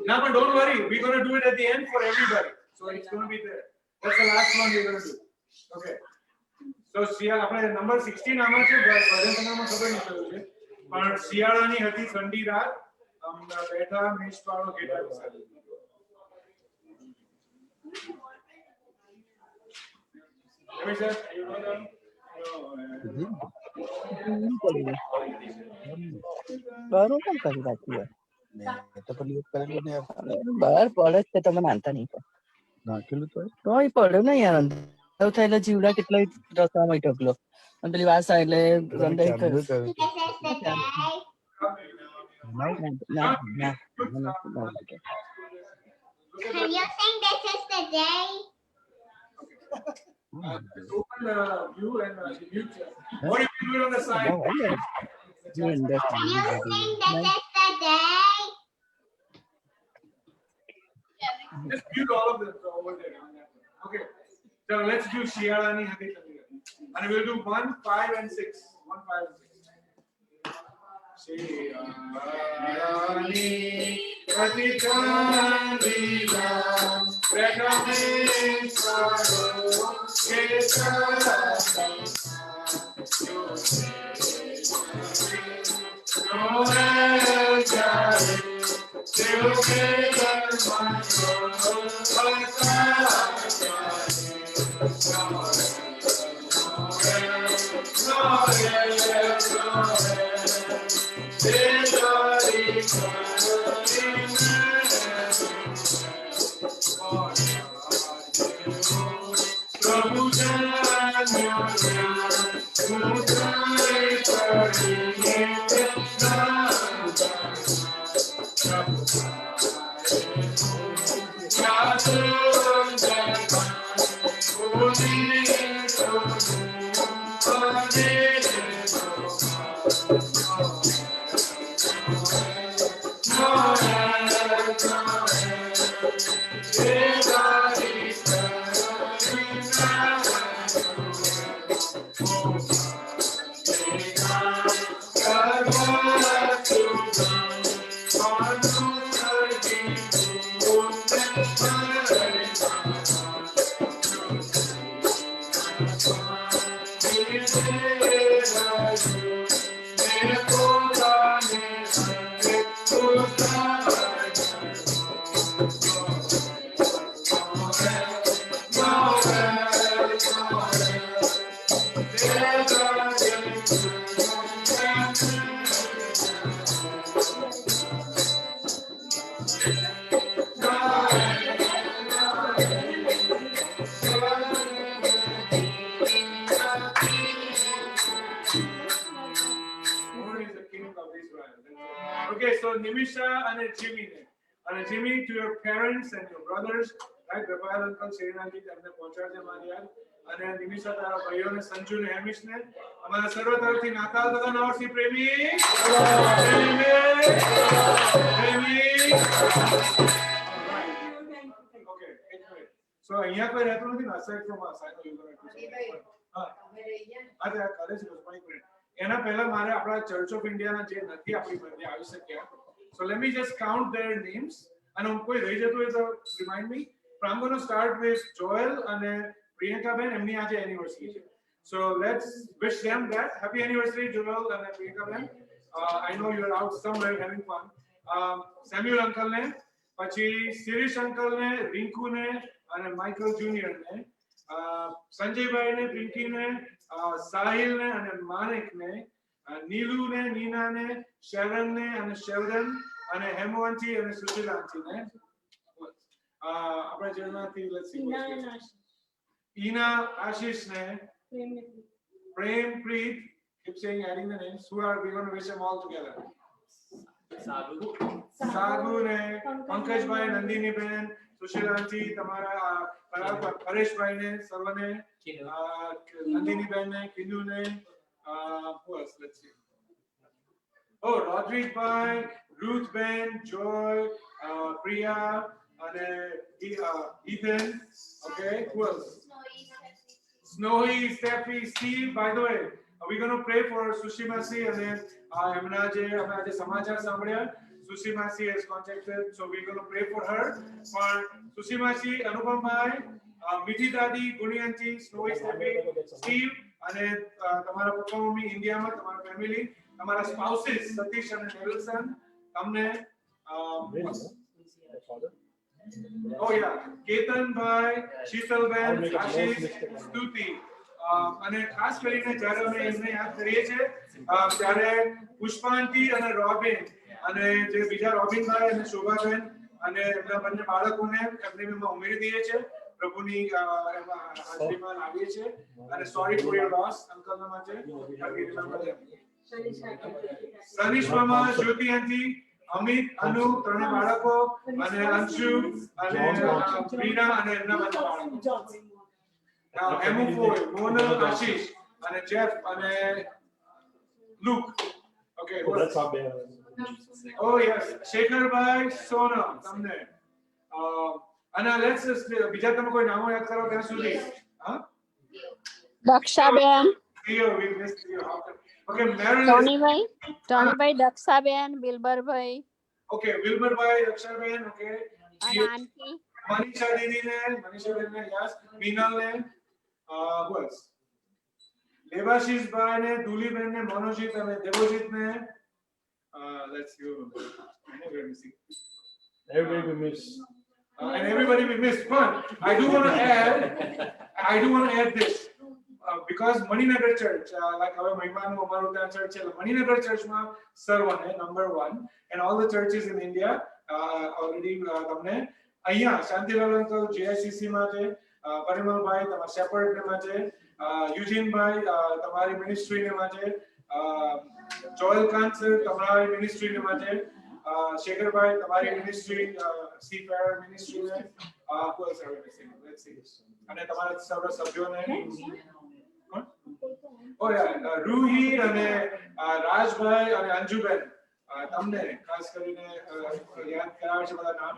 No, but don't worry. We're going to do it at the end for everybody. So it's going to be there. That's the last one we're going to do. Okay. So શિયાળા આપણે number 16 આમાં છે ભજન સંગ્રહમાં ખબર નહીં પડ્યું છે પણ શિયાળાની હતી ઠંડી રાત બેઠા મેષપાળો ઘેટા સાથે. Nimisha, you know them? બહાર કેમ કરી રાખી હોય તો પેલી કરેલું ને બહાર પડે જ તમે માનતા નહીં નાખેલું તોય પડ્યો ને યાર અંદર થયેલા જીવડા કેટલા રસ્તામાં ઢગલો અને પેલી વાત થાય એટલે રંધાઈ કર્યું Can you sing This Is the Day? Open the view and mute. Or you can do it on the side. Can you sing This Is the Day? Just mute all of them over there. Okay. So let's do Shiyalani Hati Chandra. And we'll do 1, 5, and 6. 1, 5, and 6. Shiyalani Hati Chandra. Prathameshwaro Kesara. Noel Jai. Okay, so Nimisha and Jimmy. And Jimmy, to your parents and your brothers, right? Rafael uncle, Sherinaji, and પહોંચાડજે મારી યાદ. અને નિમિષા તારા ભાઈઓને સંજુ ને હેમિશ ને અમારા સર્વ તરફથી નાતાલ તથા નવવર્ષની પ્રેમી Okay, so અહીંયા કોઈ રહેતું નથી ને aside from us, I know you're going to do something. હા આજે આ કરે છે બસ એક મિનિટ એના પહેલા મારે આપણા ચર્ચ ઓફ ઇન્ડિયાના જે નથી આપણી મધ્ય આવી શક્યા. So let me just count their names અને કોઈ રહી જતું હોય તો remind me. But I'm going to start with Joel and Priyanka Ben, એમની આજે anniversary છે. So let's wish them that happy anniversary, Joel and Priyanka. I know you are out somewhere having fun. Samuel uncle ne, પછી Shirish uncle ને, રિંકુ ને અને Michael junior ને, સંજયભાઈ ને, પિંકી ને, સાહિલ ને અને માણેક ને, નીલુ ને, નીના ને, શરણ ને અને શેવરન અને હેમવંતી અને સુશીલાંતી ને, આપણે જેનાથી ઈના, આશીષ ને, પ્રેમ, પ્રીત, keep saying adding the names, who are we going to wish them all together? સાગુ ને, પંકજભાઈ, નંદિની બેન, સુશીલાંતી, તમારા પરેશભાઈ ને, સર્વને, નંદિની બેન ને, કિંદુ ને, who else? Let's see. Oh, Roderick Bhai, Ruth Ben, Joy, Priya, and Ethan. Okay, who else? Snowy, Steffi, Steve. By the way, we're going to pray for Sushimasi and then Amna Samachar Sambrya. Sushimasi has contacted, so we're going to pray for her. For Sushimasi, Anupam Bhai, Mithi Dadi, Guni Aunty, Snowy, Steffi, Steve, and તમારા પપ્પા mummy ઇન્ડિયામાં, તમારા family, તમારા સ્પાઉસીસ સતીશ અને Nelson, તમને oh yeah, Ketan ભાઈ, શીતલબેન, આશીષ, સ્તુતિ, અને ખાસ કરીને જ્યારે અમે એમને યાદ કરીએ છીએ ત્યારે પુષ્પાંતી અને રોબિન અને જે બીજા રોબિન ભાઈ અને શોભાબેન અને એમના બંને બાળકોને એમની મેં ઉમેરી દઈએ છીએ, પ્રભુની હાજરીમાં લાવીએ છીએ, અને સોરી ફોર યોર લોસ અંકલના માટે. સનીશ મામા, જ્યોતિ આંટી, અમિત, અનુ, ત્રણે બાળકો અને અંશુ અને મીરા અને એમના બંને બાળકો, હેમુ ફોય, મોના, આશીષ અને જેફ અને લુક. Okay, oh yes, શેખરભાઈ, સોના, તમને અને લેટ્સ બીજા તમે કોઈ નામો યાદ કરો ત્યાં સુધી. હા, દક્ષાબેન, we missed you. Okay, Marilyn. ટોનીભાઈ, Dakshaben, બિલબરભાઈ. Okay, Wilburભાઈ, Dakshaben. Okay, અને આંટી મનીષા દીદી ને, yes, મીનલ ને, who else? દેવાશીષ ભાઈ ને, દુલીબેન ને, મનોજીત અને દેવજીત ને. Let's go. I know we're missing. Everybody we miss. And everybody we missed. But I do want to add this. Because Maninagar Church, like our Mahimanu Amaruta Church, Maninagar Church ma Sarvane, number 1, and all the churches in India already tamne અહીંયા Shantilal uncle JICC માં છે, પરિમલ ભાઈ તમારા શેપર્ડ ને માં છે, યુજીન ભાઈ તમારી મિનિસ્ટ્રી ને માં છે, જોયલ કાંત સર તમારી મિનિસ્ટ્રી ને માં છે, શેખર ભાઈ તમારી મિનિસ્ટ્રી સીફેર મિનિસ્ટ્રી ને, who else are we missing? Let's see. અને તમારા સર્વ સભ્યોને Oh yeah, Ruhi અને રાજભાઈ અને અંજુબેન તમને ખાસ કરીને યાદ કરાવે છે બધા નામ.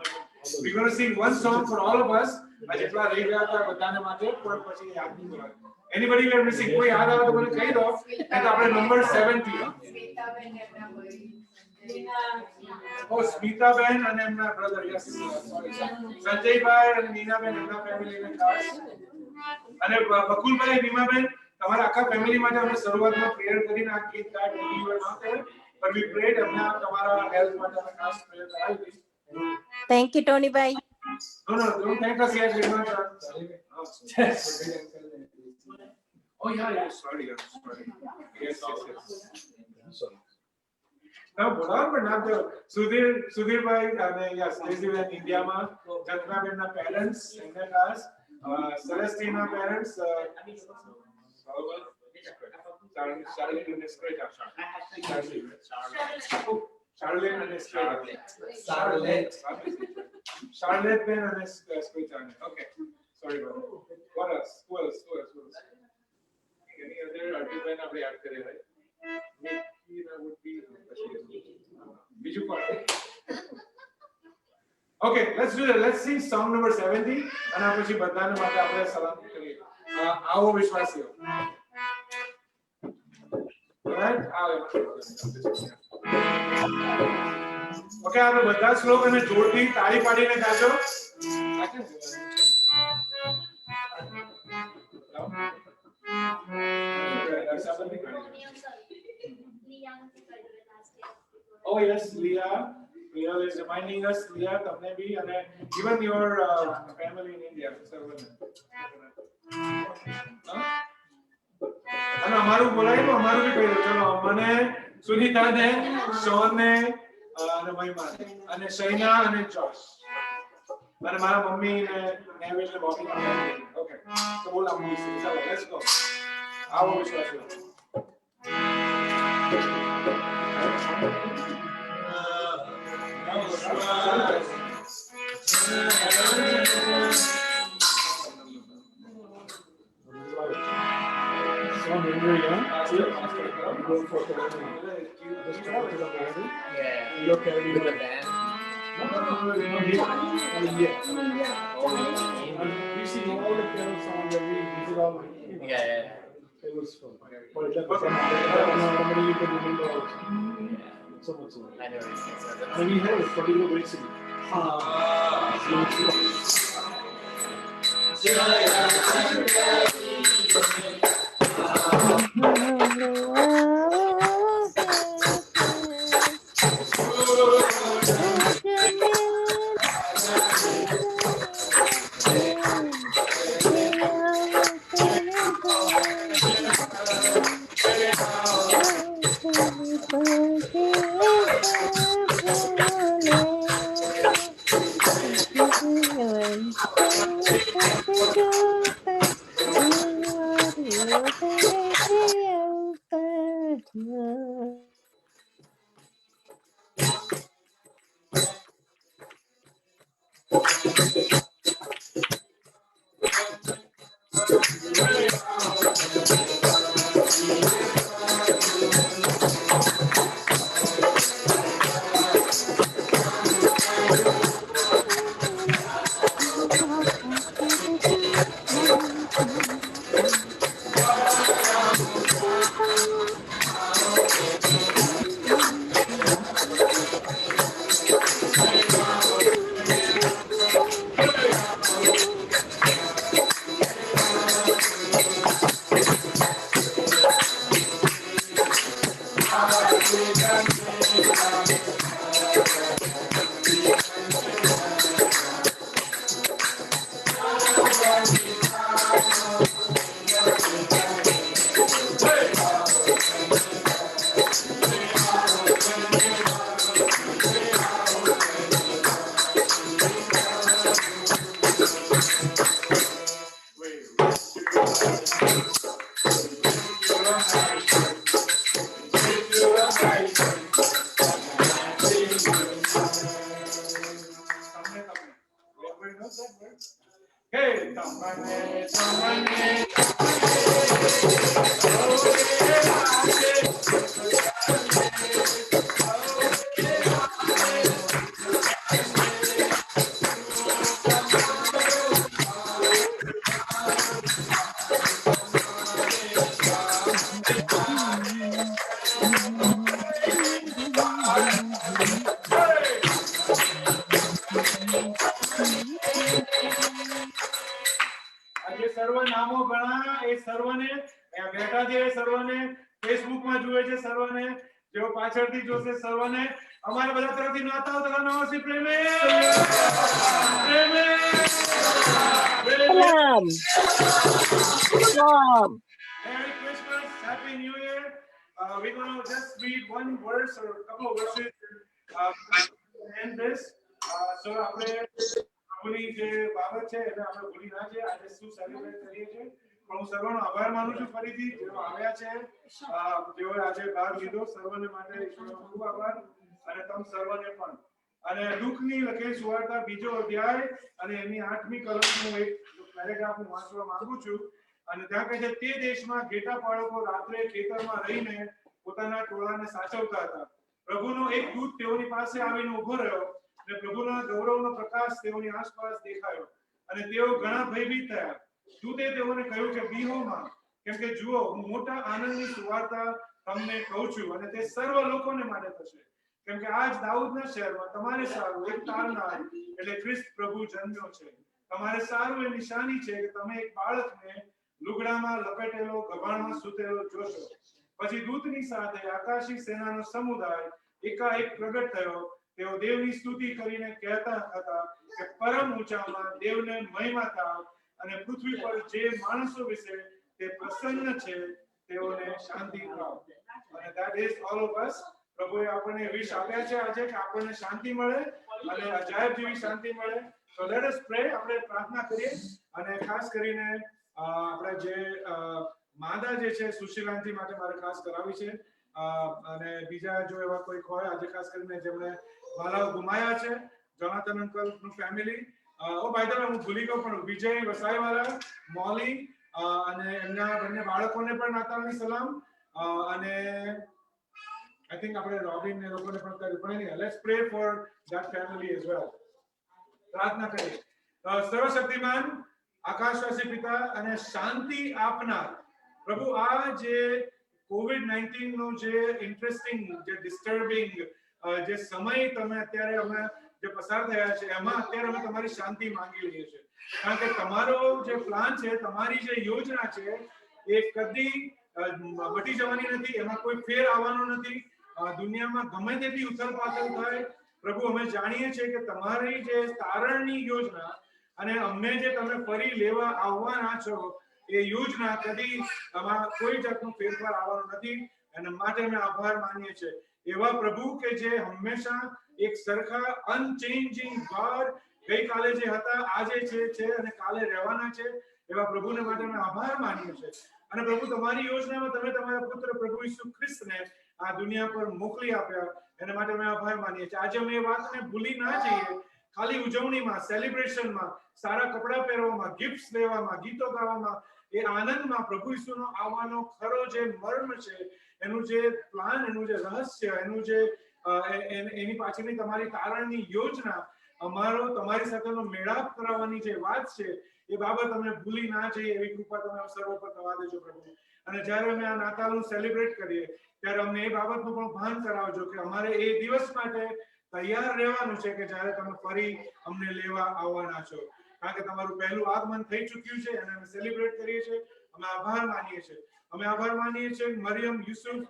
We're going to sing one song for all of us. જેટલા રહી ગયા હતા બધાને માટે પણ પછી યાદ નહીં કરાવે. Anybody we are missing? કોઈ યાદ આવે તો મને કહી દો. અને આપણે નંબર 70. Oh, સ્મિતાબેન અને એમના બ્રધર, yes, sorry. સંજયભાઈ અને નીનાબેન એમના ફેમિલીને ખાસ. અને બકુલભાઈ, ભીમાબેન તમારા આખા ફેમિલી માટે અમે શરૂઆતમાં પ્રેયર કરીને આ ગીત ગાટ you were not there but we prayed એમના તમારા હેલ્થ માટે અમે ખાસ પ્રેયર કરાવી. થેન્ક યુ ટોનીભાઈ. No, don't thank us yet. We're not done. Oh yeah, sorry. Yes. Now, બોલાવો પણ નામ તો સુધીરભાઈ અને yes, દેશીબેન ઇન્ડિયામાં, જગનાબેનના પેરેન્ટ્સ એમના ખાસ, સેલેસ્ટીના parents, Charlotte and Esqueta. Charlotte Ben and Esqueta. Okay. Sorry about that. What else? Who else? Any other artist Ben આપણે યાદ કરે ભાઈ? Would be બીજું કોણ? Okay, let's do that. Let's sing song number 70 અને પછી બધાને માટે આપણે સલામ કરીએ. આવો વિશ્વાસીઓ. Right? Okay, આપણે બધા શ્લોક અને જોરથી તાળી પાડીને ગાજો. Oh yes, Leah. Leah is reminding us, Leah, તમને બી અને even your family in India. અને અમારું બોલાયું, અમારું બી કહ્યું. ચલો મને સુનીતા ને, શોન ને અને મહિમા અને શૈના અને જોશ અને મારા મમ્મી ને નેવિલ ને બોબી. ઓકે, તો બોલા મમ્મી. ચલો લેટ્સ ગો. આવો વિશ્વાસ. Son Henry, huh? You go for Colombo. Just talk to the band. Yeah. You're carrying With the on. band. No, yeah. We see all the piano songs that we did all. Yeah. It was fun. For example, normally you could remember also. So much. I know it's And we have a particular way to Hey, આજે સર્વ નામો ઘણા એ સર્વને અહીંયા બેઠા છે એ સર્વને Facebook માં જુએ છે સર્વને જેઓ પાછળથી જોશે સર્વને અમારા બધા તરફથી નાતાલ તથા નવસી પ્રેમે પ્રેમે Salam. Salam. Merry Christmas, Happy New Year. We're going to just read one verse or a couple of verses and end this. So આપણે પ્રભુની જે બાબત છે એને આપણે ભૂલી ના છે આજે શું સેલિબ્રેટ કરીએ છીએ પણ હું સર્વનો આભાર માનું છું ફરીથી જેઓ આવ્યા છે જેઓ આજે ભાગ લીધો સર્વને માટે ઈશ્વરનો ખૂબ આભાર અને તમ સર્વને પણ અને લુકની લખેલી સુવાર્તા બીજો અધ્યાય અને એની 8મી કલમનું એક પેરેગ્રાફ હું વાંચવા માંગુ છું અને ત્યાં કહે છે તે દેશમાં ઘેટા પાળકો રાત્રે ખેતરમાં રહીને પોતાના ટોળાને સાચવતા હતા પ્રભુનો એક દૂત તેઓની પાસે આવીને ઊભો રહ્યો અને પ્રભુના ગૌરવનો પ્રકાશ તેઓની આસપાસ દેખાયો અને તેઓ ઘણા ભયભીત થયા દૂતે તેઓને કહ્યું કે બીહોમાં કેમ કે જુઓ હું મોટા આનંદની સુવાર્તા તમને કહું છું અને તે સર્વ લોકોને માટે થશે કેમ કે આજ દાઉદના શહેરમાં તમારે સારું એક તારનાર એટલે ખ્રિસ્ત પ્રભુ જન્મ્યો છે તમારે સારું એ નિશાની છે કે તમે એક બાળકને લુગડામાં લપેટેલો ગભાણમાં સૂતેલો જોશો. પછી દૂતની સાથે આકાશી સેનાનો સમુદાય એકાએક પ્રગટ થયો. તેઓ દેવની સ્તુતિ કરીને કહેતા હતા કે પરમ ઊંચામાં દેવને મહિમા થાવ અને પૃથ્વી પર જે માણસો વિશે તે પ્રસન્ન છે તેઓને શાંતિ થાવ. અને that is all of us. પ્રભુએ આપણને વિશ આપ્યા છે આજે કે આપણને શાંતિ મળે અને અજાયબ જેવી શાંતિ મળે. So let us pray. આપણે પ્રાર્થના કરીએ અને ખાસ કરીને આપણે જે માદા જે છે સુશીલાંતિ માટે મારે ખાસ કરાવી છે અને બીજા જો એવા કોઈ હોય આજે ખાસ કરીને જેમણે વાલાઓ ગુમાયા છે, જોનાથન અંકલ નું family. Oh by the way હું ભૂલી ગયો પણ વિજય વસાઈવાલા, મોલી અને એમના બંને બાળકોને પણ નાતાલની સલામ અને I think આપણે રોબિન ને લોકોને પણ કર્યું પણ let's pre for that family as well. પ્રાર્થના કરીએ. સર્વશક્તિમાન આકાશવાસી પિતા અને શાંતિ આપનાર પ્રભુ, આ જે COVID-19 નો જે ઇન્ટરેસ્ટિંગ જે ડિસ્ટર્બિંગ જે સમય તમે અત્યારે અમે જે પસાર થયા છે એમાં અત્યારે અમે તમારી શાંતિ માંગી લઈએ છીએ. કારણ કે તમારો જે પ્લાન છે, તમારી જે યોજના છે એ કદી મટી જવાની નથી, એમાં કોઈ ફેર આવવાનો નથી. દુનિયામાં ગમે તેટલી ઉથલપાથલ થાય પ્રભુ, અમે જાણીએ છીએ કે તમારી જે તારણની યોજના અને અમને જે તમે ફરી લેવા આવવાના છો એ યોજના કદી આમાં કોઈ જાતનો ફેરફાર આવવાનો નથી. અને માટે અમે આભાર માનીએ છીએ એવા પ્રભુ કે જે હંમેશા એક સરખા અનચેન્જિંગ ગોડ, ગઈકાલે જે હતા આજે છે અને કાલે રહેવાના છે એવા પ્રભુને માટે અમે આભાર માનીએ છીએ. અને પ્રભુ, તમારી યોજનામાં તમે તમારા પુત્ર પ્રભુ ઈસુ ખ્રિસ્તને આ દુનિયા પર મોકલી આપ્યા એના માટે અમે આભાર માનીએ છીએ. આજે અમે એ વાતને ભૂલી ના જઈએ. ખાલી ઉજવણીમાં, સેલિબ્રેશનમાં, સારા કપડા પહેરવામાં, ગિફ્ટ્સ લેવામાં, ગીતો ગાવામાં, એ આનંદમાં પ્રભુ ઈસુનો આવવાનો ખરો જે મર્મ છે, એનું જે પ્લાન, એનું જે રહસ્ય, એનું જે એની પાછળની તમારી તારણની યોજના, અમારો તમારી સાથેનો મેળાપ કરાવવાની જે વાત છે એ બાબત અમે ભૂલી ના જઈએ એવી કૃપા તમે સર્વ પર થવા દેજો પ્રભુ. અને જ્યારે અમે આ નાતાલનું સેલિબ્રેટ કરીએ ત્યારે અમને એ બાબતનું પણ ભાન કરાવજો કે અમારે એ દિવસ માટે તૈયાર રહેવાનું છે કે જ્યારે તમે ફરી અમને લેવા આવવાના છો. કારણ કે તમારું પહેલું આગમન થઈ ચૂક્યું છે અને અમે સેલિબ્રેટ કરીએ છીએ. અમે આભાર માનીએ છીએ. અમે આભાર માનીએ છીએ મરિયમ, યુસુફ,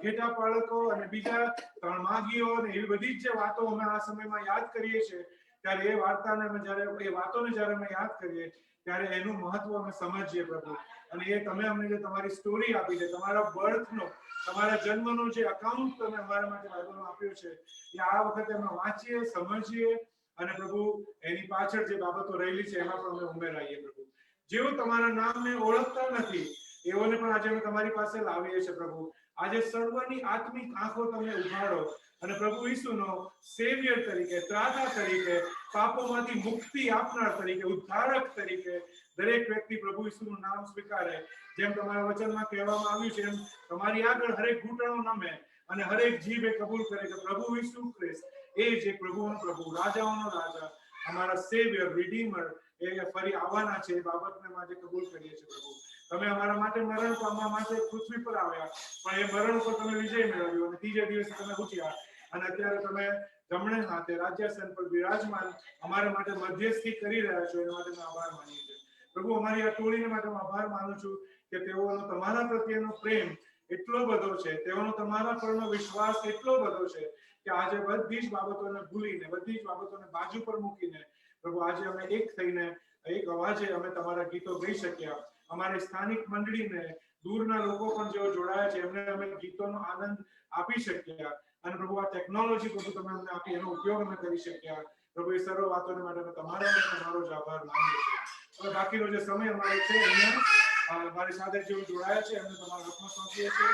ઘેટા બાળકો અને બીજા 3 માગીઓ અને એવી બધી જ જે વાતો અમે આ સમયમાં યાદ કરીએ છીએ ત્યારે એ વાર્તાને અમે જ્યારે એ વાતોને જ્યારે અમે યાદ કરીએ ત્યારે એનું મહત્વ અમે સમજીએ પ્રભુ. અને એ તમે અમને જે તમારી સ્ટોરી આપી છે, તમારા બર્થનો, તમારા જન્મનો જે અકાઉન્ટ તમે અમારા માટે બાઇબલમાં આપ્યું છે એ આ વખતે અમે વાંચીએ, સમજીએ અને પ્રભુ એની પાછળ જે બાબતો રહેલી છે એમાં પણ અમે ઉમેરાઈએ પ્રભુ. જેઓ તમારા નામને ઓળખતા નથી એઓને પણ આજે અમે તમારી પાસે લાવીએ છીએ પ્રભુ. આજે સર્વની આત્મિક આંખો તમે ઉઘાડો અને પ્રભુ ઈસુનો સેવિયર તરીકે, ત્રાતા તરીકે, પાપોમાંથી મુક્તિ આપનાર તરીકે, ઉદ્ધારક તરીકે દરેક વ્યક્તિ પ્રભુ ઈસુનું નામ સ્વીકારે. જેમ તમારા વચનમાં કહેવામાં આવ્યું છે એમ તમારી આગળ હરેક ઘૂંટણો નમે અને હરેક જીભ કબૂલ કરે કે પ્રભુ ઈસુ ખ્રિસ્ત એ જે પ્રભુનો પ્રભુ, રાજાઓનો રાજા, અમારા સેવિયર, રિડીમર એ ફરી આવવાના છે એ બાબતને માટે કબૂલ કરીએ છીએ પ્રભુ. તમે અમારા માટે મરણ પામવા માટે પૃથ્વી પર આવ્યા પણ એ મરણ ઉપર તમે વિજય મેળવ્યો અને ત્રીજે દિવસે તમે ઉઠ્યા અને અત્યારે તમે જમણે હાથે રાજ્યાસન પર બિરાજમાન અમારા માટે મધ્યસ્થી કરી રહ્યા છો એના માટે અમે આભાર માનીએ છીએ પ્રભુ. અમારી આ ટોળીને માટે હું આભાર માનું છું કે તેઓનો તમારા પ્રત્યેનો પ્રેમ એટલો બધો છે, તેઓનો તમારા પરનો વિશ્વાસ એટલો બધો છે કે આજે બધી જ બાબતોને ભૂલીને, બધી જ બાબતોને બાજુ પર મૂકીને પ્રભુ આજે અમે એક થઈને એક અવાજે અમે તમારા ગીતો ગાઈ શક્યા. અમારી સ્થાનિક મંડળીને, દૂરના લોકો પણ જેઓ જોડાયા છે એમને અમે ગીતોનો આનંદ આપી શક્યા અને પ્રભુ આ ટેકનોલોજી પ્રભુ તમે અમને આપી એનો ઉપયોગ અમે કરી શક્યા પ્રભુ. એ સર્વ વાતોને માટે અમે તમારો જ આભાર માનીએ છીએ. હવે બાકીનો જે સમય અમારો છે અહીંયા મારી સાથે જેઓ જોડાયા છે એમને તમારા હાથમાં સોંપીએ છીએ.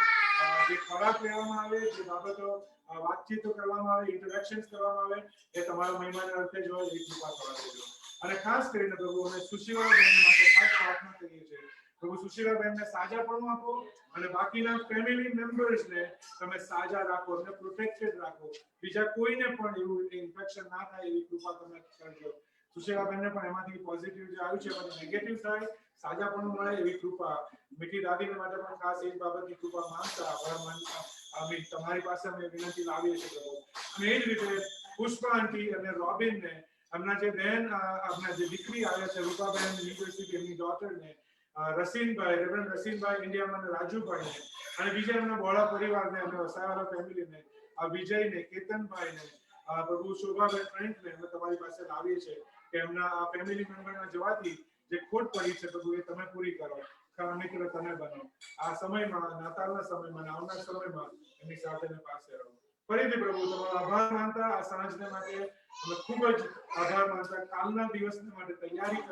જે ખોરાક લેવામાં આવે, જે બાબતો વાતચીતો કરવામાં આવે, ઇન્ટરેક્શન્સ કરવામાં આવે એ તમારા મહિમાને અર્થે જ હોય એવી કૃપા થવા દેજો. અને ખાસ કરીને પ્રભુ અમે સુશીલાબેન માટે ખાસ પ્રાર્થના કરીએ છીએ પ્રભુ. સુશીલાબેનને સાજાપણું આપો અને બાકીના ફેમિલી મેમ્બર્સને તમે સાજા રાખો, એમને પ્રોટેક્ટેડ રાખો. બીજા કોઈને પણ એવું ઇન્ફેક્શન ના થાય એવી કૃપા તમે કરજો. સુશીલાબેનને પણ એમાંથી પોઝિટિવ જે આવ્યું છે એમાંથી નેગેટિવ થાય, સાજાપણું મળે એવી કૃપા. મીઠી દાદીને માટે પણ ખાસ એ બાબતની કૃપા માંગતા આભાર માનતા તમારી પાસે અમે વિનંતી લાવીએ છીએ પ્રભુ. અને એ જ રીતે પુષ્પા આંટી અને રોબિનને, એમના જે બહેન, આપણા જે દીકરી આવ્યા છે રૂપાબેન યુનિવર્સિટી, એમની ડોટરને રસીનભાઈ, રેવરેન્ડ રસીનભાઈ ઇન્ડિયામાં અને રાજુભાઈને અને બીજા એમના બોળા પરિવારને અને વસાવાળા ફેમિલીને, આ વિજયને, કેતનભાઈને, પ્રભુ શોભાબેન ફ્રેન્કને અમે તમારી પાસે લાવીએ છીએ કે એમના આ ફેમિલી મેમ્બરના જવાથી જે ખોટ પડી છે પ્રભુ એ તમે પૂરી કરો. મિત્ર તમે બનો આ સમયમાં, નાતાલના સમયમાં, આવનાર સમયમાં એમની સાથે પાસે રહો. ફરીથી પ્રભુ તમારો આભાર માનતા આ સાંજને માટે અમે ખૂબ જ આભાર માનતા કાલના દિવસને માટે તૈયારી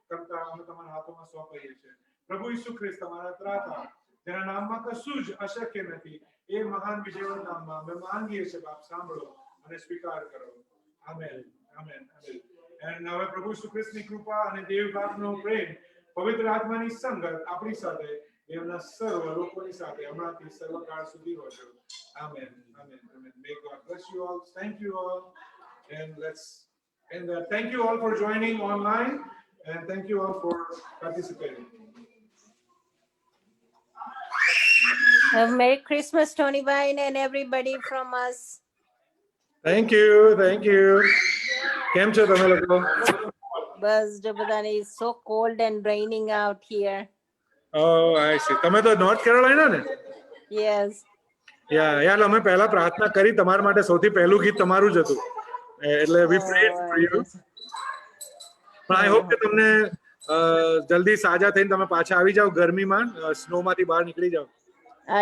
કરતા અમે તમારા હાથોમાં સોંપીએ છીએ. પ્રભુ ઈસુ ખ્રિસ્ત તમારા ત્રાતા જેના નામમાં કશું જ અશક્ય નથી એ મહાન વિજયના નામમાં અમે માંગીએ છીએ બાપ, સાંભળો અને સ્વીકાર કરો. Amen, amen, amen. અને હવે પ્રભુ ઈસુ ખ્રિસ્તની કૃપા અને દેવ બાપનો પ્રેમ, પવિત્ર આત્માની સંગત આપણી સાથે, એમના સર્વ લોકોની સાથે હમણાંથી સર્વકાળ સુધી હોજો. Amen. Amen. Amen. May God bless you all. Thank you all. And thank you all for joining online, and thank you all for participating. Merry Christmas, Tony Vine, and everybody from us. Thank you. Thank you. કેમ છો તમે લોકો? બસ જો બધાને is so cold and raining out here. Oh, I see. તમે તો north કેરોલાઇના ને? Yes. યાર અમે પહેલા પ્રાર્થના કરી તમારા માટે. સૌથી પહેલું ગીત તમારું જ હતું, એટલે we prayed for you. પણ આઈ હોપ કે તમને જલ્દી સાજા થઈને તમે પાછા આવી જાઓ, ગરમીમાં સ્નોમાંથી બહાર નીકળી જાઓ.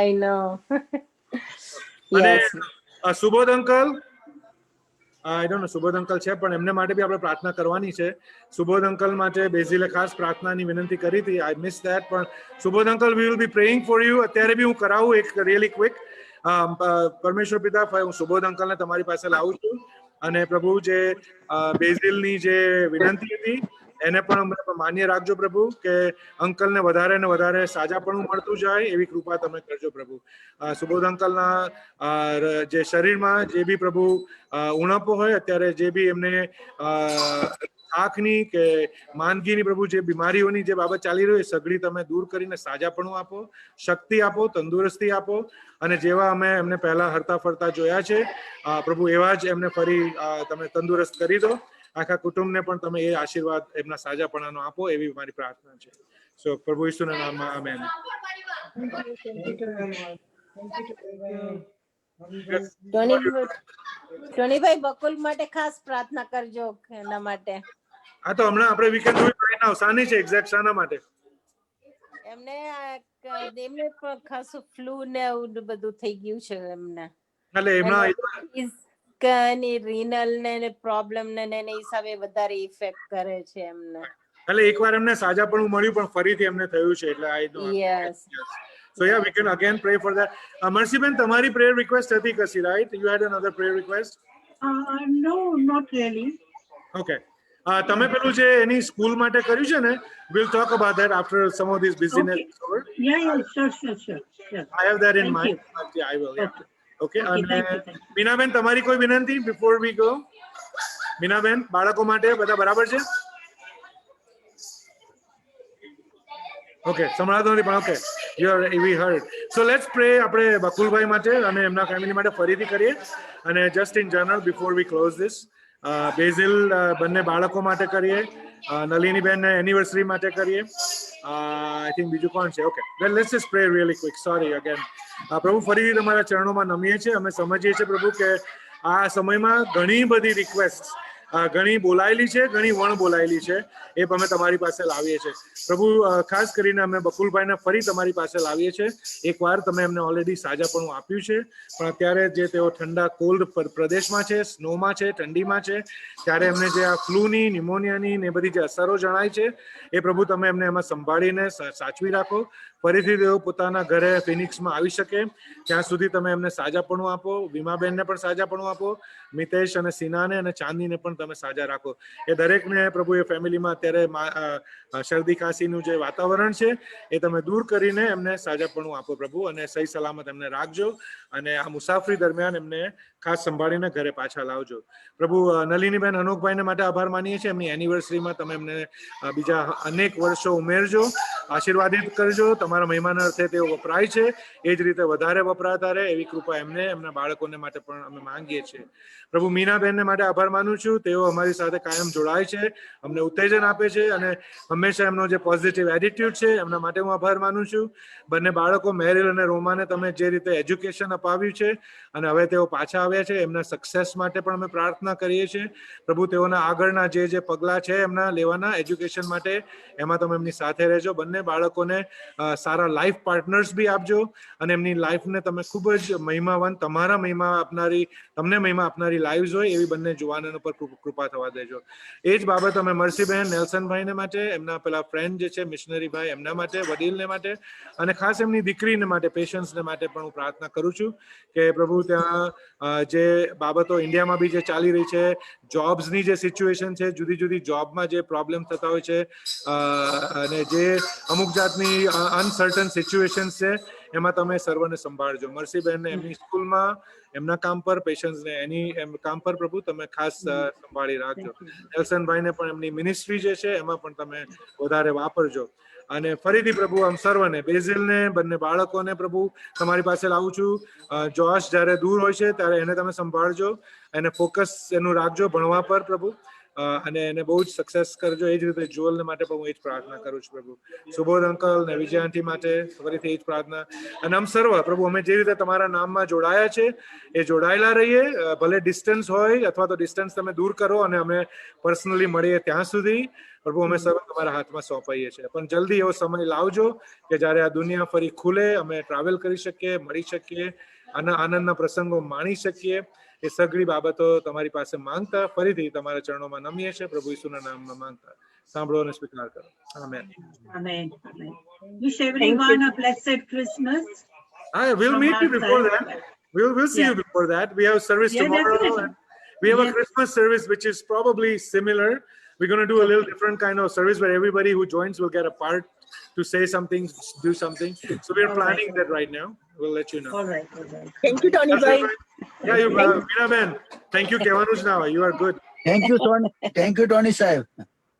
I know. અને Yes. Subodh uncle, I don't know Subodh uncle છે, પણ એમને માટે બી આપણે પ્રાર્થના કરવાની છે. સુબોધ અંકલ માટે બેઝિલે ખાસ પ્રાર્થનાની વિનંતી કરી હતી. આઈ મિસ ધેટ, પણ Subodh uncle we will be praying for you. અત્યારે બી હું કરાવું એક રિયલી ક્વિક. પરમેશ્વર પિતા, હું સુબોધ અંકલને તમારી પાસે લાવું છું અને પ્રભુ જે બેઝિલની જે વિનંતી હતી એને પણ માન્ય રાખજો પ્રભુ, કે અંકલને વધારે ને વધારે સાજાપણું મળતું જાય એવી કૃપા તમે કરજો પ્રભુ. સુબોધ અંકલના જે શરીરમાં જે બી પ્રભુ ઉણપો હોય, અત્યારે જે બી એમને આંખની કે માંદગીની પ્રભુ જે બીમારીઓની જે બાબત ચાલી રહી, સગડી તમે દૂર કરીને સાજાપણું આપો, શક્તિ આપો, તંદુરસ્તી આપો, અને જેવા અમે એમને પહેલા હરતા ફરતા જોયા છે પ્રભુ એવા જ એમને ફરી તમે તંદુરસ્ત કરી દો. આખા કુટુંબને પણ તમે એ આશીર્વાદ એમના સાજાપણાનો આપો એવી મારી પ્રાર્થના છે. સો પ્રભુ ઈસુના નામમાં આમેન. ટોનીભાઈ બકુલ માટે ખાસ પ્રાર્થના કરજો એના માટે. હા તો હમણાં આપણે વીકેન્ડ જોઈ સાની છે એક્ઝેક્ટ શાના માટે? એમને પણ ખાસું ફ્લુ ને એવું બધું થઈ ગયું છે એમને. એટલે એમના રીનલ ને પ્રોબ્લેમ ને એના હિસાબે વધારે ઇફેક્ટ કરે છે એમને. એટલે એકવાર એમને સાજાપણું મળ્યું પણ ફરીથી એમને થયું છે, એટલે આઈ નો. Yes. So yeah, we can again pray for that. Mercyben, તમારી prayer request હતી કસી, right? You had another prayer request? No, not really. Okay. તમે પેલું જે એની સ્કૂલ માટે કર્યું છે ને, we'll talk about that after some of these busyness is over. Yeah, sure. I have that in Thank mind. you. Yeah, I will. Yeah. Okay. thank you. અને મીનાબેન તમારી કોઈ વિનંતી before we go? મીનાબેન, બાળકો માટે બધા બરાબર છે? Okay, સંભળાતો નથી પણ okay, we heard. So let's pray આપણે બકુલભાઈ માટે અને એમના ફેમિલી માટે ફરીથી કરીએ, અને just in general before we close this. Basil બંને બાળકો માટે કરીએ, નલિની બેન એનિવર્સરી માટે કરીએ, આઈ થિંક બીજું કોણ છે? Okay, well let's just pray really quick. Sorry again. પ્રભુ ફરીથી તમારા ચરણોમાં નમીએ છીએ. અમે સમજીએ છીએ પ્રભુ કે આ સમયમાં ઘણી બધી રિક્વેસ્ટ ઘણી બોલાયેલી છે, ઘણી વણ બોલાયેલી છે, એ અમે તમારી પાસે લાવીએ છીએ પ્રભુ. ખાસ કરીને અમે બકુલભાઈને ફરી તમારી પાસે લાવીએ છીએ. એકવાર તમે એમને ઓલરેડી સાજાપણું આપ્યું છે, પણ અત્યારે જે તેઓ ઠંડા કોલ્ડ પ્રદેશમાં છે, સ્નોમાં છે, ઠંડીમાં છે, ત્યારે એમને જે આ ફ્લૂની, ન્યુમોનિયાની ને બધી જે અસરો જણાય છે, એ પ્રભુ તમે એમને એમાં સંભાળીને સાચવી રાખો. ફરીથી તેઓ પોતાના ઘરે ફિનિક્સમાં આવી શકે ત્યાં સુધી તમે એમને સાજાપણું આપો. વીમાબેનને પણ સાજાપણું આપો. મિતેશ અને સિનાને અને ચાંદીને પણ તમે સાજા રાખો. એ દરેકને પ્રભુ એ ફેમિલીમાં અત્યારે શરદી ખાંસીનું જે વાતાવરણ છે એ તમે દૂર કરીને એમને સાજાપણું આપો પ્રભુ, અને સહી સલામત એમને રાખજો, અને આ મુસાફરી દરમિયાન એમને ખાસ સંભાળીને ઘરે પાછા લાવજો પ્રભુ. નલિનીબેન હનુકભાઈને માટે આભાર માનીએ છીએ. એમની એનિવર્સરીમાં તમે એમને બીજા અનેક વર્ષો ઉમેરજો, આશીર્વાદિત કરજો. તમારા તમારા મહિમાના અર્થે તેઓ વપરાય છે એ જ રીતે વધારે વપરાતા રહે એવી કૃપા એમને એમના બાળકોને માટે પણ અમે માંગીએ છીએ. પ્રભુ મીનાબેનને માટે આભાર માનું છું. તેઓ અમારી સાથે કાયમ જોડાય છે, અમને ઉત્તેજન આપે છે અને હંમેશા એમનો જે પોઝિટિવ એટીટ્યુડ છે એમના માટે હું આભાર માનું છું. બંને બાળકો મેરિલ અને રોમાને તમે જે રીતે એજ્યુકેશન અપાવ્યું છે અને હવે તેઓ પાછા આવ્યા છે એમના સક્સેસ માટે પણ અમે પ્રાર્થના કરીએ છીએ. પ્રભુ તેઓના આગળના જે પગલાં છે એમના લેવાના એજ્યુકેશન માટે એમાં તમે એમની સાથે રહેજો. બંને બાળકોને સારા લાઈફ પાર્ટનર્સ બી આપજો અને એમની લાઈફને તમે ખૂબ જ મહિમાવાન તમારા મહિમા આપનારી તમને મહિમા આપનારી લાઈવ્સ હોય એવી બંને જુવાનોનો પર કૃપા થવા દેજો. એ જ બાબત અમે મરસીબેન નેલ્સનભાઈને માટે, એમના પેલા ફ્રેન્ડ જે છે મિશનરી ભાઈ એમના માટે, વડીલને માટે અને ખાસ એમની દીકરીને માટે, પેશન્સને માટે પણ હું પ્રાર્થના કરું છું કે પ્રભુ ત્યાં જે બાબતો ઇન્ડિયામાં બી જે ચાલી રહી છે, જોબ્સની જે સિચ્યુએશન છે, જુદી જુદી જોબમાં જે પ્રોબ્લેમ થતા હોય છે અને જે અમુક જાતની અનસર્ટન સિચ્યુએશન્સ છે એમાં તમે સર્વને સંભાળજો. મરસીબેનને એમની સ્કૂલમાં એમના કામ પર, પેશન્સને એની કામ પર પ્રભુ તમે ખાસ સંભાળી રાખજો. નેલ્સનભાઈને પણ એમની મિનિસ્ટ્રી જે છે એમાં પણ તમે વધારે વાપરજો. અને ફરીથી પ્રભુ આમ સર્વને, બેઝિલને, બંને બાળકોને પ્રભુ તમારી પાસે લાવું છું. જોશ જ્યારે દૂર હોય છે ત્યારે એને તમે સંભાળજો, એને ફોકસ એનું રાખજો ભણવા પર પ્રભુ, અને એને બહુ જ સક્સેસ કરજો. એ જ રીતે જોલને માટે પણ હું એ જ પ્રાર્થના કરું છું પ્રભુ. સુબોધ અંકલ ને વિજય આંટી માટે ફરીથી એ જ પ્રાર્થના. અને આમ સર્વ પ્રભુ અમે જે રીતે તમારા નામમાં જોડાયા છે એ જોડાયેલા રહીએ, ભલે ડિસ્ટન્સ હોય અથવા તો ડિસ્ટન્સ તમે દૂર કરો અને અમે પર્સનલી મળીએ ત્યાં સુધી પ્રભુ અમે સર્વ તમારા હાથમાં સોંપાઈએ છીએ. પણ જલ્દી એવો સમય લાવજો કે જ્યારે આ દુનિયા ફરી ખુલે, અમે ટ્રાવેલ કરી શકીએ, મળી શકીએ, આનંદના પ્રસંગો માણી શકીએ. એ સગળી બાબતો તમારી પાસે માંગતા ફરીથી તમારા ચરણોમાં નમીએ છીએ પ્રભુ ઈસુના નામમાં માંગતા. સાંભળો અને સ્વીકાર કરો. Amen. Amen. Amen. Wish everyone a blessed Christmas. We'll meet you before that. We'll see you before that. We have service tomorrow. Definitely. And we have a Christmas service which is probably similar. We're going to do a little different kind of service where everybody who joins will get a part to say something, do something. So we're planning that right now. We'll let you know. All right. All right. Thank you, Tony bhai. Yeah, you, Veena Ben. Thank you, Kevanuj now. You are good. Thank you, Tony. Thank you, Tony સાહેબ.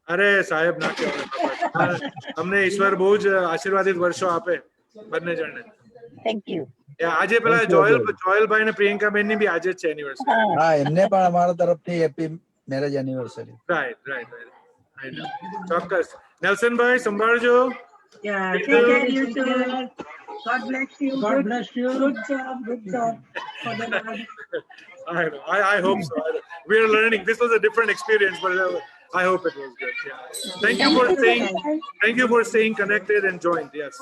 અરે સાહેબ ના કહેવાય. અમને ઈશ્વર બહુ જ આશીર્વાદિત વર્ષો આપે બંને જણને. Thank you. આજે પેલા જોયલભાઈ ને પ્રિયંકાબેન ની બી આજે જ છે એનિવર્સરી. હા, એમને પણ અમારા તરફથી હેપી મેરેજ એનિવર્સરી. રાઈટ. ચોક્કસ. નેલ્સનભાઈ સંભાળજો. Yeah. Take care, you too. God bless you. God bless you. Good job. Good job. For the Lord. I know. I hope so. We are learning. This was a different experience, but I hope it was good. Yeah. Thank you for staying connected and joined. Yes.